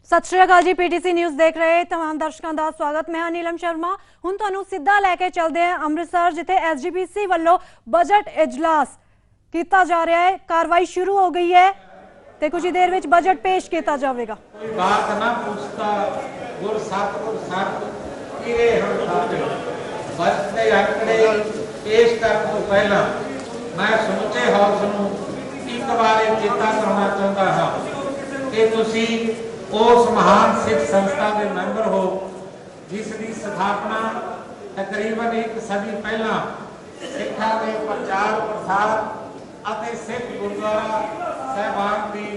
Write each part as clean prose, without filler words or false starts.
सत श्री अकाल जी। PTC news देख रहे तमाम दर्शकों का स्वागत। मैं नीलम शर्मा। हुण तुहानूं सीधा लैके चलते हैं अमृतसर, जिथे एसजीपीसी वालों बजट इजलास किया जा रहा है। कार्रवाई शुरू हो गई है तो कुछ ही देर में बजट पेश किया जाएगा। बात ना पूछता गुर सत किरे हम सारे बजट के आंकड़े पेश करने तो पहला मैं समूचे हाउस नूं एक बार चेता करना चाहता हाँ कि तुसी उस महान सिख संस्था के मैंबर हो जिसकी स्थापना तकरीबन एक सदी पहला सिखा के प्रचार प्रसार और सिख गुरुद्वारा साहबान की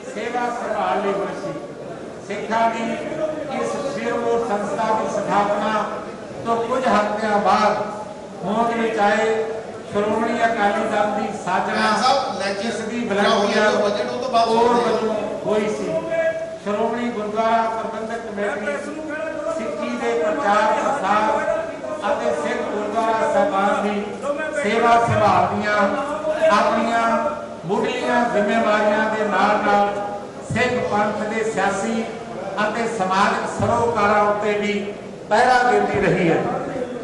सेवा संभाल ली हुई सी। सिखा की इस सिरमौर संस्था की स्थापना तो कुछ हफ्ते बाद होंद में आए श्रोमणी अकाली दल की साजना जिसकी बुलंदियां और वजों हुई सी। श्रोमणी गुरुद्वारा प्रबंधक कमेटी सिक्खी के प्रचार प्रसार और सिख गुरुद्वारा साहबान की सेवा संभाल दियां अपनियां मुढ़लियां जिम्मेवारियां के नाल सिख पंथ के सियासी और समाजिक सरोकारां उत्ते भी पहरा देती रही है।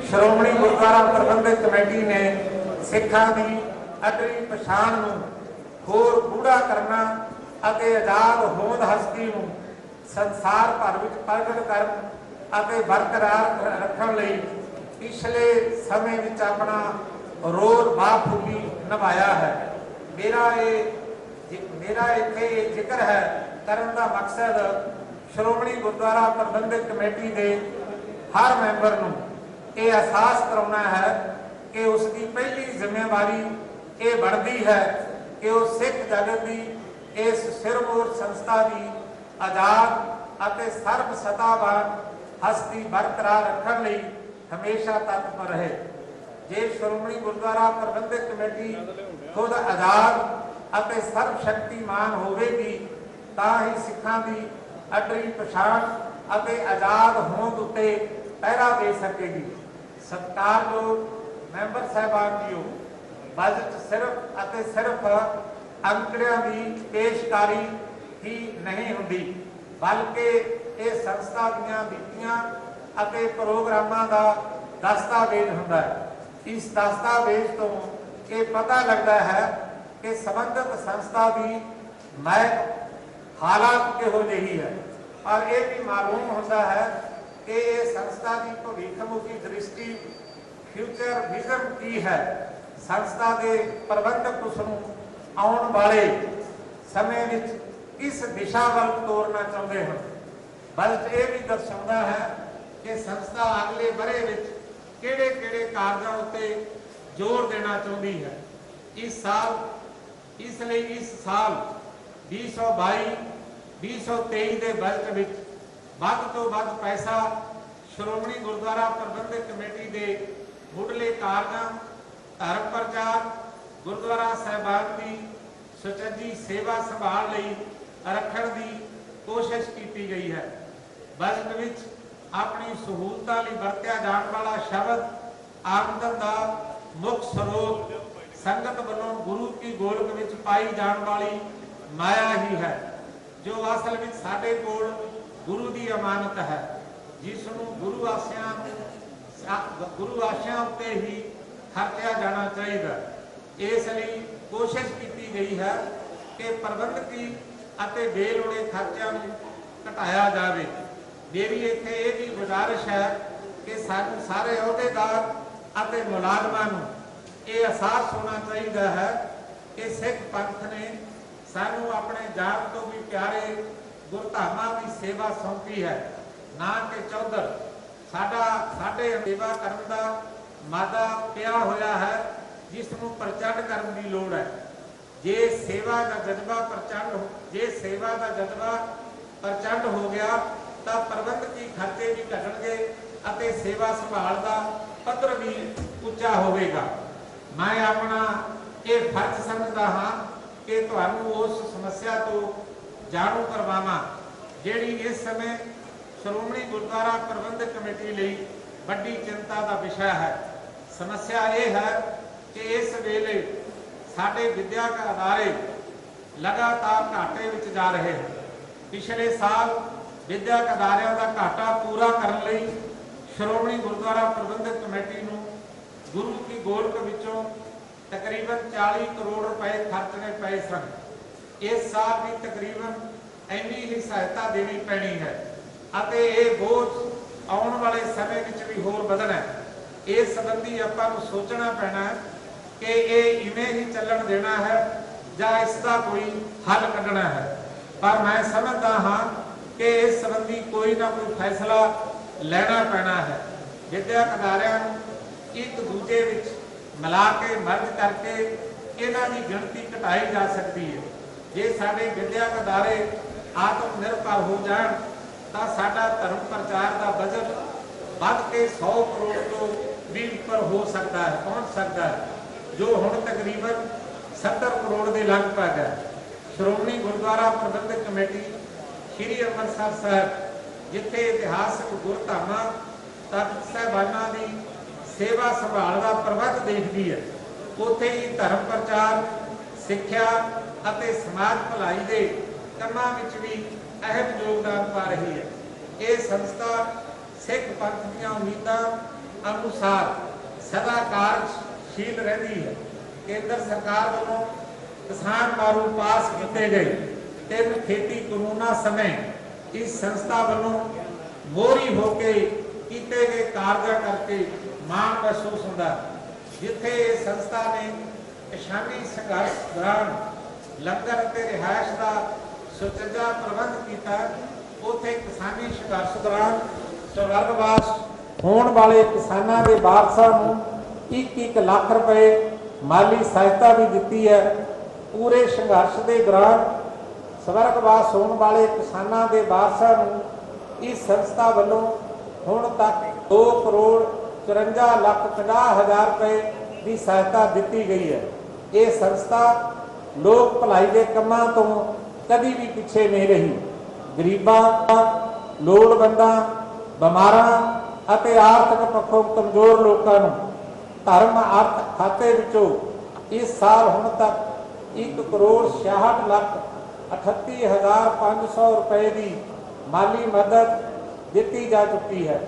श्रोमणी गुरुद्वारा प्रबंधक कमेटी ने सिखां की अगली पछाण नूं होर गूढ़ा करना ਅਤੇ आजाद होंद हस्ती नूं संसार भर विच प्रगट करन ਅਤੇ बरकरार रखण लई पिछले समय विच अपना रोल बाखूबी निभाया है। मेरा इत्थे जिक्र है करन दा मकसद श्रोमणी गुरुद्वारा प्रबंधक कमेटी के हर मैंबर नूं ये एहसास कराउणा है कि उसकी पहली जिम्मेवारी ये बनती है कि वह सिख जगत की इस सिरमौर संस्था की आजाद और सर्व सत्तावान हस्ती बरकरार रखने लई हमेशा तत्पर रहे। जे श्रोमणी गुरुद्वारा प्रबंधक कमेटी खुद आजाद और सर्वशक्तिमान होगी तो ही सिखां की अटरी पछाण और आजाद होंद उत्ते पहरा दे सकेगी। सत्कारयोग मैंबर साहबान जीओ, बजट सिर्फ अंकड़ियां की पेशकारी ही नहीं होंदी बल्कि ये संस्था दीआं नीतियां अते प्रोग्रामां दा दस्तावेज हुंदा है। इस दस्तावेज तो ये पता लगता है कि संबंधित संस्था की महक हालात किहो जिही है और ये भी मालूम होता है कि ये संस्था की भविष्यमुखी दृष्टि फ्यूचर विजन की है। संस्था के प्रबंधक उसनूं आने वाले समय में किस दिशा वाल तोरना चाहते हैं। बजट ये भी दर्शाता है कि संस्था अगले बरे में किहड़े कार्यों उत्ते जोर देना चाहती है। इस साल 2022-2023 के बजट में वध तो वध पैसा श्रोमणी गुरुद्वारा प्रबंधक कमेटी के मुढ़ले कार्यों धर्म प्रचार गुरुद्वारा साहबान की सुचजी सेवा संभाल लई रखण की कोशिश की गई है। बजट विच अपनी सहूलतां लई वरत्या जाण वाला शब्द आमदन का मुख्य स्रोत संगत वालों गुरु की गोलक विच पाई जाण वाली माया ही है, जो असल में साडे कोल गुरु की अमानत है, जिसनूं गुरु आशियां उत्ते ही खर्चा जाना चाहिए। इसलिए कोशिश की गई है कि प्रबंधकी अते बेलोड़े खर्चों को घटाया जाए। मेरी इत्थे ये भी गुजारिश है कि सानू सारे अहुदेदार अते मुलाजमां नूं ये एहसास होना चाहिए है कि सिख पंथ ने सानू अपने जान तो भी प्यारे गुरधामां की सेवा सौंपी है, ना कि चौधर साडे सेवा करन दा मादा पिया होया है जिसनूं प्रचंड करने की लोड़ है। जे सेवा का जज्बा प्रचंड हो गया तो प्रबंधकी खर्चे भी घटणगे अते सेवा संभाल का पद्धर भी उच्चा होगा। मैं अपना ये फर्ज समझदा हाँ कि तुहानूं उस समस्या तो जाणू करवावां जिहड़ी इस समय श्रोमणी गुरुद्वारा प्रबंधक कमेटी लई वड्डी चिंता का विषय है। समस्या ये है कि इस वेले साडे विद्याक अदारे लगातार घाटे विच जा रहे हैं। पिछले साल ਵਿਦਿਅਕ ਅਦਾਰਿਆਂ ਦਾ ਘਾਟਾ ਪੂਰਾ ਕਰਨ ਲਈ ਸ਼੍ਰੋਮਣੀ ਗੁਰਦੁਆਰਾ ਪ੍ਰਬੰਧਕ ਕਮੇਟੀ ਨੂੰ ਗੁਰੂ ਕੀ ਗੋਲਕ ਵਿੱਚੋਂ ਤਕਰੀਬਨ 40 ਕਰੋੜ ਰੁਪਏ ਖਰਚਣੇ ਪਏ ਸਨ। ਇਸ ਸਾਲ ਵੀ ਤਕਰੀਬਨ ਇੰਨੀ ਹੀ ਸਹਾਇਤਾ ਦੇਣੀ ਪੈਣੀ ਹੈ ਅਤੇ ਇਹ ਬੋਝ ਆਉਣ ਵਾਲੇ ਸਮੇਂ ਵਿੱਚ ਵੀ ਹੋਰ ਵਧਣਾ ਹੈ। ਇਸ ਸੰਬੰਧੀ ਆਪਾਂ ਨੂੰ ਸੋਚਣਾ ਪੈਣਾ ਹੈ ਕਿ ਇਹ ਇਵੇਂ ਹੀ ਚੱਲਣ ਦੇਣਾ ਹੈ ਜਾਂ ਇਸ ਦਾ ਕੋਈ ਹੱਲ ਕੱਢਣਾ ਹੈ। ਪਰ ਮੈਂ ਸਮਝਦਾ ਹਾਂ ਕਿ ਇਸ ਸੰਬੰਧੀ ਕੋਈ ਨਾ ਕੋਈ ਫੈਸਲਾ ਲੈਣਾ ਪੈਣਾ ਹੈ। ਵਿਦਿਅਕ ਅਦਾਰਿਆਂ ਨੂੰ ਇੱਕ ਦੂਜੇ ਵਿੱਚ ਮਿਲਾ ਕੇ ਮਰਜ ਕਰਕੇ ਇਹਨਾਂ ਦੀ ਗਿਣਤੀ ਘਟਾਈ ਜਾ ਸਕਦੀ ਹੈ। ਜੇ ਸਾਡੇ ਵਿਦਿਅਕ ਅਦਾਰੇ ਆਤਮ ਨਿਰਭਰ ਹੋ ਜਾਣ ਤਾਂ ਸਾਡਾ ਧਰਮ ਪ੍ਰਚਾਰ ਦਾ ਬਜਟ ਵੱਧ ਕੇ 100 ਕਰੋੜ ਤੋਂ ਵੀ ਉੱਪਰ ਹੋ ਸਕਦਾ ਹੈ, ਪਹੁੰਚ ਸਕਦਾ ਹੈ, ਜੋ ਹੁਣ ਤਕਰੀਬਨ 70 ਕਰੋੜ ਦੇ ਲਗਭਗ ਹੈ। ਸ਼੍ਰੋਮਣੀ ਗੁਰਦੁਆਰਾ ਪ੍ਰਬੰਧਕ ਕਮੇਟੀ ਸ੍ਰੀ ਅੰਮ੍ਰਿਤਸਰ ਸਾਹਿਬ, ਜਿੱਥੇ ਇਤਿਹਾਸਕ ਗੁਰਧਾਮਾਂ ਤਖਤ ਸਾਹਿਬਾਨਾਂ ਦੀ ਸੇਵਾ ਸੰਭਾਲ ਦਾ ਪ੍ਰਬੰਧ ਦੇਖਦੀ ਹੈ, ਉੱਥੇ ਹੀ ਧਰਮ ਪ੍ਰਚਾਰ, ਸਿੱਖਿਆ ਅਤੇ ਸਮਾਜ ਭਲਾਈ ਦੇ ਕੰਮਾਂ ਵਿੱਚ ਵੀ ਅਹਿਮ ਯੋਗਦਾਨ ਪਾ ਰਹੀ ਹੈ। ਇਹ ਸੰਸਥਾ ਸਿੱਖ ਪੰਥ ਦੀਆਂ ਉਮੀਦਾਂ ਅਨੁਸਾਰ ਸਦਾ ਕਾਰਜਸ਼ੀਲ ਰਹਿੰਦੀ ਹੈ। ਕੇਂਦਰ ਸਰਕਾਰ ਵੱਲੋਂ ਕਿਸਾਨ ਮਾਰੂ ਪਾਸ ਕੀਤੇ ਗਏ 3 ਖੇਤੀ ਕਾਨੂੰਨਾਂ ਸਮੇਤ ਇਸ ਸੰਸਥਾ ਵੱਲੋਂ ਮੋਹਰੀ ਹੋ ਕੇ ਕੀਤੇ ਗਏ ਕਾਰਜਾਂ ਕਰਕੇ ਮਾਣ ਮਹਿਸੂਸ ਹੁੰਦਾ। ਜਿੱਥੇ ਇਹ ਸੰਸਥਾ ਨੇ ਕਿਸਾਨੀ ਸੰਘਰਸ਼ ਦੌਰਾਨ ਲੰਗਰ ਅਤੇ ਰਿਹਾਇਸ਼ ਦਾ ਸੁਚੱਜਾ ਪ੍ਰਬੰਧ ਕੀਤਾ, ਉੱਥੇ ਕਿਸਾਨੀ ਸੰਘਰਸ਼ ਦੌਰਾਨ ਸਵਰਗਵਾਸ ਹੋਣ ਵਾਲੇ ਕਿਸਾਨਾਂ ਦੇ ਵਾਰਸਾਂ ਨੂੰ 1-1 ਲੱਖ ਰੁਪਏ ਮਾਲੀ ਸਹਾਇਤਾ ਵੀ ਦਿੱਤੀ ਹੈ। ਪੂਰੇ ਸੰਘਰਸ਼ ਦੇ ਦੌਰਾਨ ਸਵਰਗਵਾਸ ਹੋਣ ਵਾਲੇ ਕਿਸਾਨਾਂ ਦੇ ਵਾਰਸਾਂ ਨੂੰ ਇਸ ਸੰਸਥਾ ਵੱਲੋਂ ਹੁਣ ਤੱਕ 2 ਕਰੋੜ 54 ਲੱਖ 50 ਹਜ਼ਾਰ ਰੁਪਏ ਦੀ ਸਹਾਇਤਾ ਦਿੱਤੀ ਗਈ ਹੈ। ਇਹ ਸੰਸਥਾ ਲੋਕ ਭਲਾਈ ਦੇ ਕੰਮਾਂ ਤੋਂ ਕਦੀ ਵੀ ਪਿੱਛੇ ਨਹੀਂ ਰਹੀ। ਗਰੀਬਾਂ, ਲੋੜਵੰਦਾਂ, ਬਿਮਾਰਾਂ ਅਤੇ ਆਰਥਿਕ ਪੱਖੋਂ ਕਮਜ਼ੋਰ ਲੋਕਾਂ ਨੂੰ ਧਰਮ ਅਰਥ ਖਾਤੇ ਵਿੱਚੋਂ ਇਸ ਸਾਲ ਹੁਣ ਤੱਕ 1 ਕਰੋੜ 66 ਲੱਖ 38 ਹਜ਼ਾਰ 500 ਰੁਪਏ ਦੀ ਮਾਲੀ ਮਦਦ ਦਿੱਤੀ ਜਾ ਚੁੱਕੀ ਹੈ।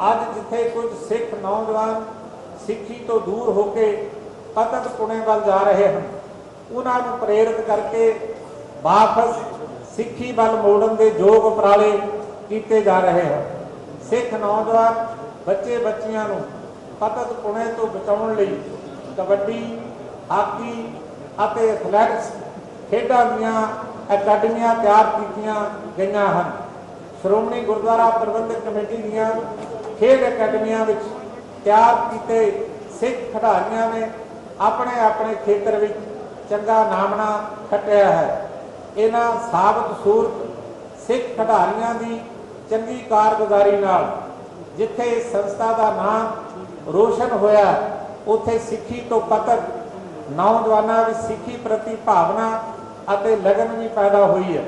ਅੱਜ ਜਿੱਥੇ ਕੁਝ ਸਿੱਖ ਨੌਜਵਾਨ ਸਿੱਖੀ ਤੋਂ ਦੂਰ ਹੋ ਕੇ ਪਤਨ ਪੁਣੇ ਵੱਲ ਜਾ ਰਹੇ ਹਨ, ਉਹਨਾਂ ਨੂੰ ਪ੍ਰੇਰਿਤ ਕਰਕੇ ਵਾਪਸ ਸਿੱਖੀ ਵੱਲ ਮੋੜਨ ਦੇ ਯੋਗ ਉਪਰਾਲੇ ਕੀਤੇ ਜਾ ਰਹੇ ਹਨ। ਸਿੱਖ ਨੌਜਵਾਨ ਬੱਚੇ ਬੱਚੀਆਂ ਨੂੰ ਪਤਨ ਪੁਣੇ ਤੋਂ ਬਚਾਉਣ ਲਈ ਕਬੱਡੀ, ਹਾਕੀ ਅਤੇ ਐਥਲੈਟਿਕਸ ਖੇਡਾਂ ਦੀਆਂ ਅਕੈਡਮੀਆਂ ਤਿਆਰ ਕੀਤੀਆਂ ਗਈਆਂ ਹਨ। ਸ਼੍ਰੋਮਣੀ ਗੁਰਦੁਆਰਾ ਪ੍ਰਬੰਧਕ ਕਮੇਟੀ ਦੀਆਂ ਖੇਡ ਅਕੈਡਮੀਆਂ ਵਿੱਚ ਤਿਆਰ ਕੀਤੇ ਸਿੱਖ ਖਿਡਾਰੀਆਂ ਨੇ ਆਪਣੇ ਆਪਣੇ ਖੇਤਰ ਵਿੱਚ ਚੰਗਾ ਨਾਮਣਾ ਖੱਟਿਆ ਹੈ। ਇਹਨਾਂ ਸਾਬਤ ਸੂਰਤ ਸਿੱਖ ਖਿਡਾਰੀਆਂ ਦੀ ਚੰਗੀ ਕਾਰਗੁਜ਼ਾਰੀ ਨਾਲ ਜਿੱਥੇ ਇਸ ਸੰਸਥਾ ਦਾ ਨਾਮ ਰੋਸ਼ਨ ਹੋਇਆ, ਉੱਥੇ ਸਿੱਖੀ ਤੋਂ ਪਤਕ ਨੌਜਵਾਨਾਂ ਵਿੱਚ ਸਿੱਖੀ ਪ੍ਰਤੀ ਭਾਵਨਾ ਅਤੇ ਲਗਨ ਵੀ ਪੈਦਾ ਹੋਈ ਹੈ।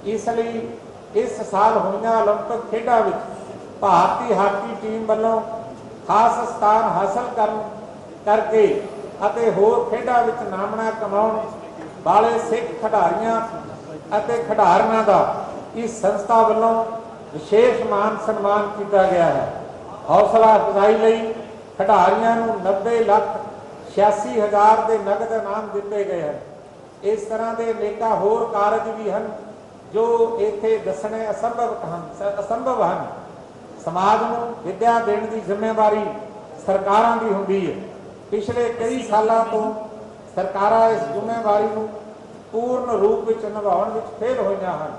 ਇਸ ਲਈ ਇਸ ਸਾਲ ਹੋਈਆਂ ਓਲੰਪਿਕ ਖੇਡਾਂ ਵਿੱਚ ਭਾਰਤੀ ਹਾਕੀ ਟੀਮ ਵੱਲੋਂ ਖਾਸ ਸਥਾਨ ਹਾਸਲ ਕਰਨ ਕਰਕੇ ਅਤੇ ਹੋਰ ਖੇਡਾਂ ਵਿੱਚ ਨਾਮਣਾ ਕਮਾਉਣ ਵਾਲੇ ਸਿੱਖ ਖਿਡਾਰੀਆਂ ਅਤੇ ਖਿਡਾਰੀਆਂ ਦਾ ਇਸ ਸੰਸਥਾ ਵੱਲੋਂ ਵਿਸ਼ੇਸ਼ ਮਾਨ ਸਨਮਾਨ ਕੀਤਾ ਗਿਆ ਹੈ। ਹੌਸਲਾ ਅਫਜ਼ਾਈ ਲਈ ਖਿਡਾਰੀਆਂ ਨੂੰ 90 ਲੱਖ 86 ਹਜ਼ਾਰ ਦੇ ਨਗਦ ਇਨਾਮ ਦਿੱਤੇ ਗਏ ਹਨ। ਇਸ ਤਰ੍ਹਾਂ ਦੇ ਅਨੇਕਾਂ ਹੋਰ ਕਾਰਜ ਵੀ ਹਨ ਜੋ ਇੱਥੇ ਦੱਸਣੇ ਅਸੰਭਵ ਹਨ। ਸਮਾਜ ਨੂੰ ਵਿੱਦਿਆ ਦੇਣ ਦੀ ਜ਼ਿੰਮੇਵਾਰੀ ਸਰਕਾਰਾਂ ਦੀ ਹੁੰਦੀ ਹੈ। ਪਿਛਲੇ ਕਈ ਸਾਲਾਂ ਤੋਂ ਸਰਕਾਰਾਂ ਇਸ ਜ਼ਿੰਮੇਵਾਰੀ ਨੂੰ ਪੂਰਨ ਰੂਪ ਵਿੱਚ ਨਿਭਾਉਣ ਵਿੱਚ ਫੇਲ ਹੋਈਆਂ ਹਨ।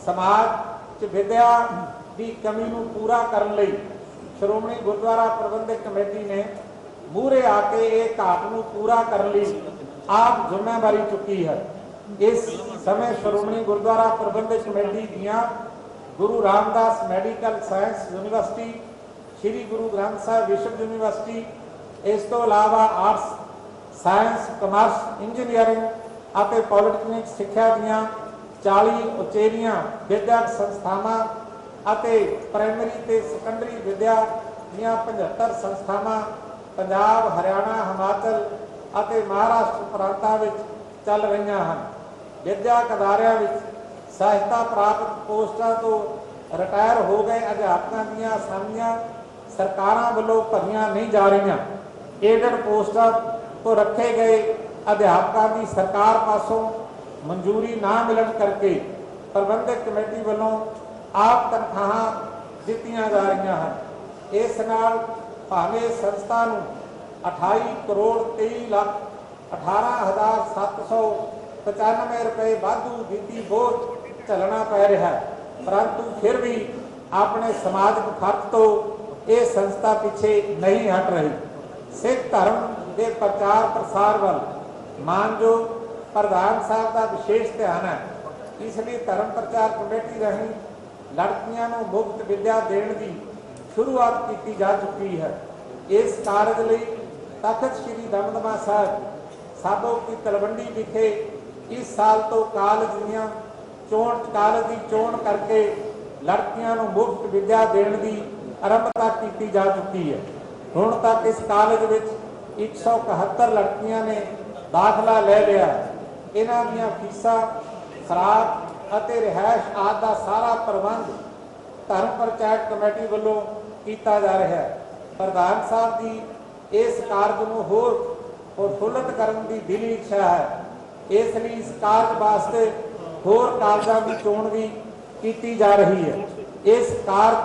ਸਮਾਜ 'ਚ ਵਿੱਦਿਆ ਦੀ ਕਮੀ ਨੂੰ ਪੂਰਾ ਕਰਨ ਲਈ ਸ਼੍ਰੋਮਣੀ ਗੁਰਦੁਆਰਾ ਪ੍ਰਬੰਧਕ ਕਮੇਟੀ ਨੇ ਮੂਹਰੇ ਆ ਕੇ ਇਹ ਘਾਟ ਨੂੰ ਪੂਰਾ ਕਰਨ ਲਈ ਆਪ ਜ਼ਿੰਮੇਵਾਰੀ ਚੁੱਕੀ ਹੈ। ਇਸ ਸਮੇਂ ਸ਼੍ਰੋਮਣੀ ਗੁਰਦੁਆਰਾ ਪ੍ਰਬੰਧਕ ਕਮੇਟੀ ਦੀਆਂ Guru Ramdas medical science university, ਸ੍ਰੀ ਗੁਰੂ ਗ੍ਰੰਥ ਸਾਹਿਬ ਵਿਸ਼ਵ ਯੂਨੀਵਰਸਿਟੀ, ਇਸ ਤੋਂ ਇਲਾਵਾ ਆਰਟਸ, ਸਾਇੰਸ, ਕਮਰਸ, ਇੰਜੀਨੀਅਰਿੰਗ ਅਤੇ ਪੋਲੀਟੈਕਨਿਕ ਸਿੱਖਿਆ ਦੀਆਂ 40 ਉਚੇਰੀਆਂ ਵਿਦਿਅਕ ਸੰਸਥਾਵਾਂ ਅਤੇ ਪ੍ਰਾਇਮਰੀ ਤੇ ਸੈਕੰਡਰੀ ਵਿਦਿਆ ਦੀਆਂ 75 ਸੰਸਥਾਵਾਂ ਪੰਜਾਬ, ਹਰਿਆਣਾ, ਹਿਮਾਚਲ ਅਤੇ ਮਹਾਰਾਸ਼ਟਰ ਪ੍ਰਾਂਤਾਂ ਵਿੱਚ ਚੱਲ ਰਹੀਆਂ ਹਨ। ਵਿਦਿਅਕ ਅਦਾਰਿਆਂ ਵਿੱਚ ਸਹਾਇਤਾ ਪ੍ਰਾਪਤ ਪੋਸਟਾਂ ਤੋਂ ਰਿਟਾਇਰ ਹੋ ਗਏ ਅਧਿਆਪਕਾਂ ਦੀਆਂ ਅਸਾਮੀਆਂ ਸਰਕਾਰਾਂ ਵੱਲੋਂ ਭਰੀਆਂ ਨਹੀਂ ਜਾ ਰਹੀਆਂ। ਏਡਡ ਪੋਸਟਾਂ ਤੋਂ ਰੱਖੇ ਗਏ ਅਧਿਆਪਕਾਂ ਦੀ ਸਰਕਾਰ ਪਾਸੋਂ ਮਨਜ਼ੂਰੀ ਨਾ ਮਿਲਣ ਕਰਕੇ ਪ੍ਰਬੰਧਕ ਕਮੇਟੀ ਵੱਲੋਂ ਆਪ ਤਨਖਾਹਾਂ ਦਿੱਤੀਆਂ ਜਾ ਰਹੀਆਂ ਹਨ। ਇਸ ਨਾਲ ਭਾਵੇਂ ਸੰਸਥਾ ਨੂੰ 28 ਕਰੋੜ 23 ਲੱਖ 18,795 ਰੁਪਏ ਵਾਧੂ ਵਿੱਤੀ ਬੋਝ ਝੱਲਣਾ ਪੈ ਰਿਹਾ ਹੈ, ਪਰੰਤੂ ਫਿਰ ਵੀ ਆਪਣੇ ਸਮਾਜਿਕ ਖਰਚ ਤੋਂ ਇਹ ਸੰਸਥਾ ਪਿੱਛੇ ਨਹੀਂ ਹਟ ਰਹੀ। ਸਿੱਖ ਧਰਮ ਦੇ ਪ੍ਰਚਾਰ ਪ੍ਰਸਾਰ ਵੱਲ ਮਾਨਯੋਗ ਪ੍ਰਧਾਨ ਸਾਹਿਬ ਦਾ ਵਿਸ਼ੇਸ਼ ਧਿਆਨ ਹੈ। ਇਸ ਲਈ ਧਰਮ ਪ੍ਰਚਾਰ ਕਮੇਟੀ ਰਾਹੀਂ ਲੜਕੀਆਂ ਨੂੰ ਮੁਫਤ ਵਿੱਦਿਆ ਦੇਣ ਦੀ ਸ਼ੁਰੂਆਤ ਕੀਤੀ ਜਾ ਚੁੱਕੀ ਹੈ। ਇਸ ਕਾਰਜ ਲਈ ਤਖਤ ਸ੍ਰੀ ਦਮਦਮਾ ਸਾਹਿਬ ਸਾਬੋ ਕੀ ਤਲਵੰਡੀ ਵਿਖੇ ਇਸ ਸਾਲ ਤੋਂ ਕਾਲਜ ਦੀ ਚੋਣ ਕਰਕੇ ਲੜਕੀਆਂ ਨੂੰ ਮੁਫਤ ਵਿੱਦਿਆ ਦੇਣ ਦੀ ਆਰੰਭਤਾ ਕੀਤੀ ਜਾ ਚੁੱਕੀ ਹੈ। ਹੁਣ ਤੱਕ ਇਸ ਕਾਲਜ ਵਿੱਚ 171 ਲੜਕੀਆਂ ਨੇ ਦਾਖਲਾ ਲੈ ਲਿਆ। ਇਹਨਾਂ ਦੀਆਂ ਫੀਸਾਂ, ਖੁਰਾਕ ਅਤੇ ਰਿਹਾਇਸ਼ ਆਦਿ ਦਾ ਸਾਰਾ ਪ੍ਰਬੰਧ ਧਰਮ ਪ੍ਰਚਾਰ ਕਮੇਟੀ ਵੱਲੋਂ ਕੀਤਾ ਜਾ ਰਿਹਾ ਹੈ। ਪ੍ਰਧਾਨ ਸਾਹਿਬ ਦੀ ਇਸ ਕਾਰਜ ਨੂੰ ਹੋਰ ਪ੍ਰਫੁੱਲਤ ਕਰਨ ਦੀ ਦਿਲੀ ਇੱਛਾ ਹੈ। ਇਸ ਲਈ ਇਸ ਕਾਰਜ ਵਾਸਤੇ ਹੋਰ ਕਾਰਜਾਂ ਦੀ ਚੋਣ ਵੀ ਕੀਤੀ ਜਾ ਰਹੀ ਹੈ। ਇਸ ਕਾਰਜ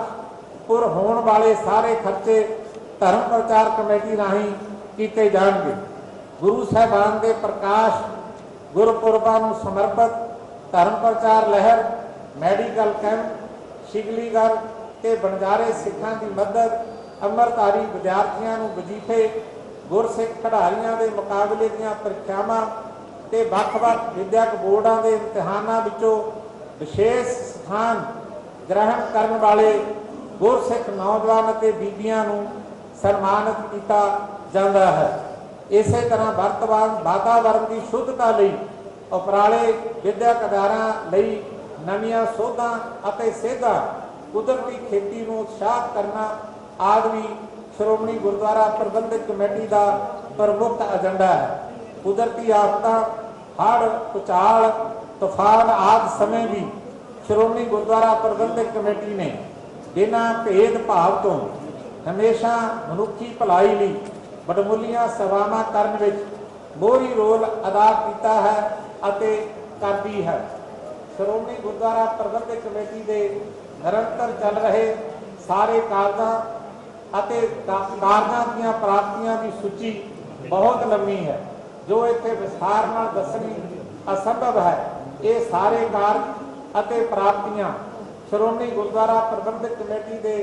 ਪੁਰ ਹੋਣ ਵਾਲੇ ਸਾਰੇ ਖਰਚੇ ਧਰਮ ਪ੍ਰਚਾਰ ਕਮੇਟੀ ਰਾਹੀਂ ਕੀਤੇ ਜਾਣਗੇ। ਗੁਰੂ ਸਾਹਿਬਾਨ ਦੇ ਪ੍ਰਕਾਸ਼ ਗੁਰਪੁਰਬਾਂ ਨੂੰ ਸਮਰਪਿਤ ਧਰਮ ਪ੍ਰਚਾਰ ਲਹਿਰ, ਮੈਡੀਕਲ ਕੈਂਪ, ਸ਼ਿਗਲੀਗਰ ਤੇ ਬਣਜਾਰੇ ਸਿੱਖਾਂ ਦੀ ਮਦਦ, ਅੰਮ੍ਰਿਤਧਾਰੀ ਵਿਦਿਆਰਥੀਆਂ ਨੂੰ ਵਜ਼ੀਫੇ, ਗੁਰਸਿੱਖ ਖਿਡਾਰੀਆਂ ਦੇ ਮੁਕਾਬਲੇ ਦੀਆਂ ਪ੍ਰੀਖਿਆਵਾਂ ਤੇ ਵੱਖ-ਵੱਖ ਵਿਦਿਅਕ ਬੋਰਡਾਂ ਦੇ ਇਮਤਿਹਾਨਾਂ ਵਿੱਚੋਂ ਵਿਸ਼ੇਸ਼ ਸਥਾਨ ਗ੍ਰਹਿਣ ਕਰਨ ਵਾਲੇ ਗੁਰਸਿੱਖ ਨੌਜਵਾਨ ਅਤੇ ਬੀਬੀਆਂ ਨੂੰ ਸਨਮਾਨਿਤ ਕੀਤਾ ਜਾਂਦਾ ਹੈ। ਇਸੇ ਤਰ੍ਹਾਂ ਵਾਤਾਵਰਣ ਦੀ ਸ਼ੁੱਧਤਾ ਲਈ ਉਪਰਾਲੇ, ਵਿਦਿਅਕ ਅਦਾਰਿਆਂ ਲਈ ਨਵੀਆਂ ਸੋਧਾਂ ਅਤੇ ਸੇਧਾਂ, ਕੁਦਰਤੀ ਖੇਤੀ ਨੂੰ ਉਤਸ਼ਾਹਿਤ ਕਰਨਾ ਆਦਿ ਵੀ ਸ਼੍ਰੋਮਣੀ ਗੁਰਦੁਆਰਾ ਪ੍ਰਬੰਧਕ ਕਮੇਟੀ ਦਾ ਪ੍ਰਮੁੱਖ ਏਜੰਡਾ ਹੈ। ਕੁਦਰਤੀ ਆਫਤਾਂ, ਹੜ੍ਹ, ਭੂਚਾਲ, ਤੂਫਾਨ ਆਦਿ ਸਮੇਂ ਵੀ ਸ਼੍ਰੋਮਣੀ ਗੁਰਦੁਆਰਾ ਪ੍ਰਬੰਧਕ ਕਮੇਟੀ ਨੇ ਬਿਨਾਂ ਭੇਦਭਾਵ ਤੋਂ ਹਮੇਸ਼ਾ ਮਨੁੱਖੀ ਭਲਾਈ ਲਈ ਵਡਮੁੱਲੀਆਂ ਸੇਵਾਵਾਂ ਕਰਨ ਵਿੱਚ ਮੋਹਰੀ ਰੋਲ ਅਦਾ ਕੀਤਾ ਹੈ ਅਤੇ ਕਰਦੀ ਹੈ। ਸ਼੍ਰੋਮਣੀ ਗੁਰਦੁਆਰਾ ਪ੍ਰਬੰਧਕ ਕਮੇਟੀ ਦੇ ਨਿਰੰਤਰ ਚੱਲ ਰਹੇ ਸਾਰੇ ਕਾਰਜਾਂ ਅਤੇ ਕਾਰਜਾਂ ਦੀਆਂ ਪ੍ਰਾਪਤੀਆਂ ਦੀ ਸੂਚੀ ਬਹੁਤ ਲੰਮੀ ਹੈ, ਜੋ ਇੱਥੇ ਵਿਸਥਾਰ ਨਾਲ ਦੱਸਣੀ ਅਸੰਭਵ ਹੈ। ਇਹ ਸਾਰੇ ਕਾਰਜ ਅਤੇ ਪ੍ਰਾਪਤੀਆਂ ਸ਼੍ਰੋਮਣੀ ਗੁਰਦੁਆਰਾ ਪ੍ਰਬੰਧਕ ਕਮੇਟੀ ਦੇ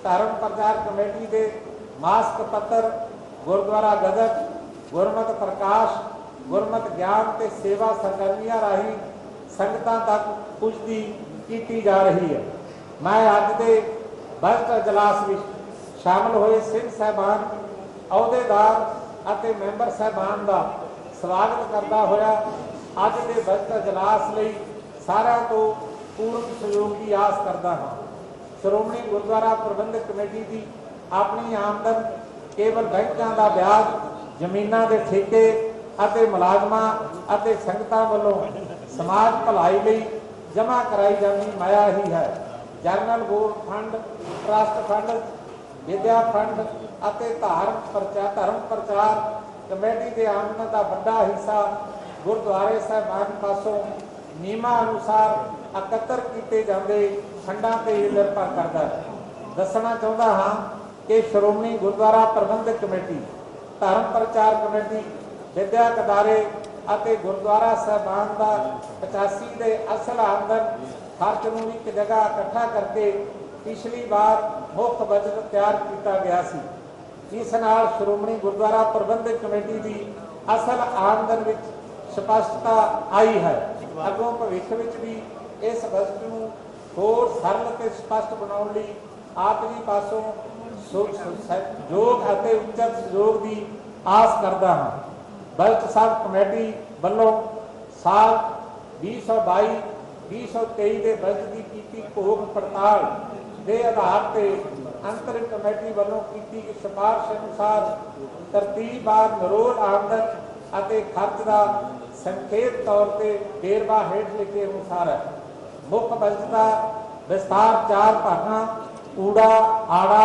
ਧਰਮ ਪ੍ਰਚਾਰ ਕਮੇਟੀ ਦੇ ਮਾਸਕ ਪੱਤਰ, ਗੁਰਦੁਆਰਾ ਗਜ਼ਟ, ਗੁਰਮਤਿ ਪ੍ਰਕਾਸ਼, ਗੁਰਮਤਿ ਗਿਆਨ ਤੇ ਸੇਵਾ ਸਰਗਰਮੀਆਂ ਰਾਹੀਂ ਸੰਗਤਾਂ ਤੱਕ ਪੁੱਜਦੀ ਕੀਤੀ ਜਾ ਰਹੀ ਹੈ। ਮੈਂ ਅੱਜ ਦੇ ਬਜਟ ਅਜਲਾਸ ਵਿੱਚ ਸ਼ਾਮਲ ਹੋਏ ਸਿੰਘ ਸਾਹਿਬਾਨ, ਅਹੁਦੇਦਾਰ ਅਤੇ ਮੈਂਬਰ ਸਾਹਿਬਾਨ ਦਾ ਸਵਾਗਤ ਕਰਦਾ ਹੋਇਆ ਅੱਜ ਦੇ ਬਜਟ ਅਜਲਾਸ ਲਈ ਸਾਰਿਆਂ ਤੋਂ ਪੂਰਨ ਸਹਿਯੋਗ ਦੀ ਆਸ ਕਰਦਾ ਹਾਂ। ਸ਼੍ਰੋਮਣੀ ਗੁਰਦੁਆਰਾ ਪ੍ਰਬੰਧਕ ਕਮੇਟੀ ਦੀ ਆਪਣੀ ਆਮਦਨ ਕੇਵਲ ਬੈਂਕਾਂ ਦਾ ਵਿਆਜ, ਜ਼ਮੀਨਾਂ ਦੇ ਠੇਕੇ ਅਤੇ ਮੁਲਾਜ਼ਮਾਂ ਅਤੇ ਸੰਗਤਾਂ ਵੱਲੋਂ ਸਮਾਜ ਭਲਾਈ ਲਈ ਜਮ੍ਹਾਂ ਕਰਾਈ ਜਾਂਦੀ ਮਾਇਆ ਹੀ ਹੈ। General board fund, trust fund, ਵਿਦਿਆ ਫੰਡ ਅਤੇ ਧਰਮ ਪ੍ਰਚਾਰ ਕਮੇਟੀ ਦੇ ਆਮਦਨ ਦਾ ਵੱਡਾ ਹਿੱਸਾ ਗੁਰਦੁਆਰੇ ਸਾਹਿਬਾਨ ਪਾਸੋਂ ਨਿਯਮਾਂ ਅਨੁਸਾਰ ਇਕੱਤਰ ਕੀਤੇ ਜਾਂਦੇ ਫੰਡਾਂ ਤੇ ਨਿਰਭਰ ਕਰਦਾ ਹੈ। ਦੱਸਣਾ ਚਾਹੁੰਦਾ ਹਾਂ ਕਿ ਸ਼੍ਰੋਮਣੀ ਗੁਰਦੁਆਰਾ ਪ੍ਰਬੰਧਕ ਕਮੇਟੀ, ਧਰਮ ਪ੍ਰਚਾਰ ਕਮੇਟੀ, ਵਿਦਿਅਕ ਅਦਾਰੇ ਅਤੇ ਗੁਰਦੁਆਰਾ ਸਾਹਿਬਾਨ ਦਾ 85 ਦੇ ਅਸਲ ਆਮਦਨ ਖਰਚ ਨੂੰ ਇੱਕ ਜਗ੍ਹਾ ਇਕੱਠਾ ਕਰਕੇ ਪਿਛਲੀ ਵਾਰ ਮੁੱਖ ਬਜਟ ਤਿਆਰ ਕੀਤਾ ਗਿਆ ਸੀ। ਇਸ ਨਾਲ ਸ਼੍ਰੋਮਣੀ ਗੁਰਦੁਆਰਾ ਪ੍ਰਬੰਧਕ ਕਮੇਟੀ ਦੀ ਅਸਲ ਆਮਦਨ ਵਿੱਚ ਸਪਸ਼ਟਤਾ ਆਈ ਹੈ। ਅੱਗੋਂ ਭਵਿੱਖ ਵਿੱਚ ਵੀ ਇਸ ਬਜਟ ਨੂੰ ਹੋਰ ਸਰਲ ਤੇ ਸਪਸ਼ਟ ਬਣਾਉਣ ਲਈ ਆਪ ਜੀ ਪਾਸੋਂ ਸਹਿਯੋਗ ਅਤੇ ਉਚਿਤ ਸਹਿਯੋਗ ਦੀ ਆਸ ਕਰਦਾ ਹਾਂ। ਬਜਟ ਸਬ ਕਮੇਟੀ ਵੱਲੋਂ ਸਾਲ 2022-2023 ਦੇ ਬਜਟ ਦੀ ਕੀਤੀ ਭੋਗ ਪੜਤਾਲ ਦੇ ਆਧਾਰ ਤੇ ਅੰਤਰਿਮ ਕਮੇਟੀ ਵੱਲੋਂ ਕੀਤੀ ਗਈ ਸਿਫਾਰਿਸ਼ ਅਨੁਸਾਰ ਤਰਤੀਬਵਾਰ ਨਰੋਲ ਆਮਦਨ ਅਤੇ ਖਰਚ ਦਾ ਸੰਖੇਪ ਤੌਰ ਤੇ ਵੇਰਵਾ ਹੇਠ ਲਿਖੇ ਅਨੁਸਾਰ ਹੈ। ਮੁੱਖ ਬਜਟ ਦਾ विस्तार 4 भागां ऊड़ा आड़ा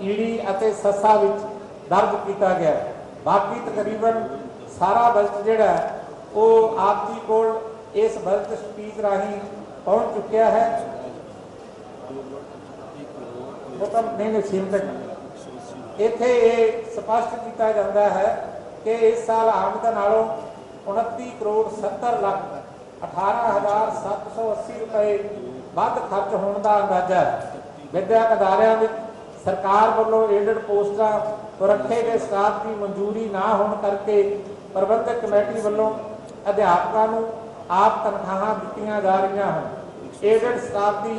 ईड़ी अते सस्सा विच दर्ज किया गया। बाकी तकरीबन सारा बजट जिहड़ा वो आप जी कोल इस बजट स्पीच राही पहुँच चुकिया है। वो तो नहीं सीमित इत्थे ये स्पष्ट किया जाता है कि इस साल आमदन नालों 29 करोड़ 70 लाख 18,780 रुपए ਵੱਧ खर्च होने का अंदाजा है। विद्याक अदारियां में सरकार वालों एडड पोस्टां तो रखे गए स्टाफ की मंजूरी ना होने करके प्रबंधक कमेटी वालों अध्यापकों को आप तनख्वाहां दित्तियां जा रही हैं। एडड स्टाफ की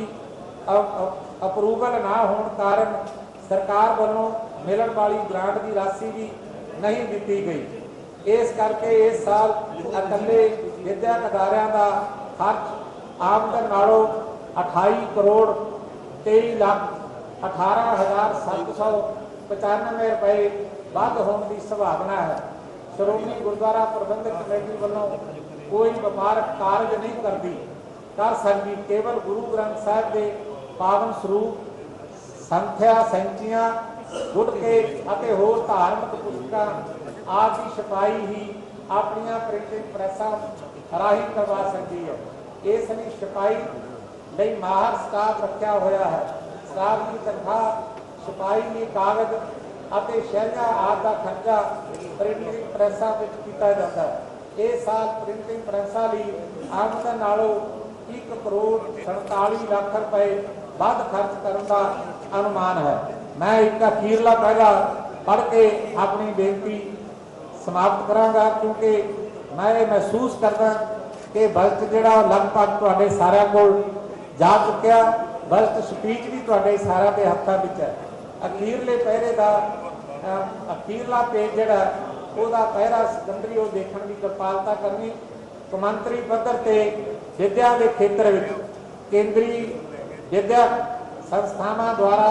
अप्रूवल ना होने कारण सरकार वालों मिलने वाली ग्रांट की राशि भी नहीं दी गई। इस करके इस साल अकले विद्याक अदारियां का खर्च आमदन नालों 28 करोड़ 23 लाख 18,795 रुपए ਵੱਧ होने की संभावना है। श्रोमणी गुरुद्वारा प्रबंधक कमेटी वालों कोई व्यापारक कार्य नहीं कर सकती। केवल गुरु ग्रंथ साहिब के पावन स्वरूप संथ्या सैंचियां गुटके अते होर धार्मिक पुस्तकां आदि की छपाई ही अपनियां प्रिंटिंग प्रेसां राही करवा सकती है। इसलिए छपाई ਲਈ ਮਾਹਰ ਸਟਾਫ ਰੱਖਿਆ ਹੋਇਆ ਹੈ। ਸਟਾਫ ਦੀ ਤਨਖਾਹ ਛਪਾਈ ਲਈ ਕਾਗਜ਼ ਅਤੇ ਸ਼ਹਿਰੀਆਂ ਆਦਿ ਦਾ ਖਰਚਾ ਪ੍ਰਿੰਟਿੰਗ ਪ੍ਰੈਸਾਂ ਵਿੱਚ ਕੀਤਾ ਜਾਂਦਾ ਹੈ। ਇਹ ਸਾਲ ਪ੍ਰਿੰਟਿੰਗ ਪ੍ਰੈਸਾਂ ਲਈ ਆਮਦਨ ਨਾਲੋਂ 1 ਕਰੋੜ 47 ਲੱਖ ਰੁਪਏ ਵੱਧ ਖਰਚ ਕਰਨ ਦਾ ਅਨੁਮਾਨ ਹੈ। ਮੈਂ ਇੱਕ ਅਖੀਰਲਾ ਪੈਰਾ ਪੜ੍ਹ ਕੇ ਆਪਣੀ ਬੇਨਤੀ समाप्त करांगा क्योंकि मैं ये महसूस करदा कि बजट जिहड़ा लगभग तुहाडे सारिਆਂ कोल जा चुकिया। बजट स्पीच भी तुहाडे सारिਆਂ ਦੇ हत्थां विच है। अखीरले पहरे का अखीरला पेज जिहड़ा ਉਹਦਾ ਪਹਿਰਾ ਸਿਕੰਦਰੀ ਉਹ देखण ਦੀ ਕਿਰਪਾਲਤਾ करनी। कौमांतरी पद्धर ते विद्या के खेत्र में केंद्रीय विद्या संस्थावां द्वारा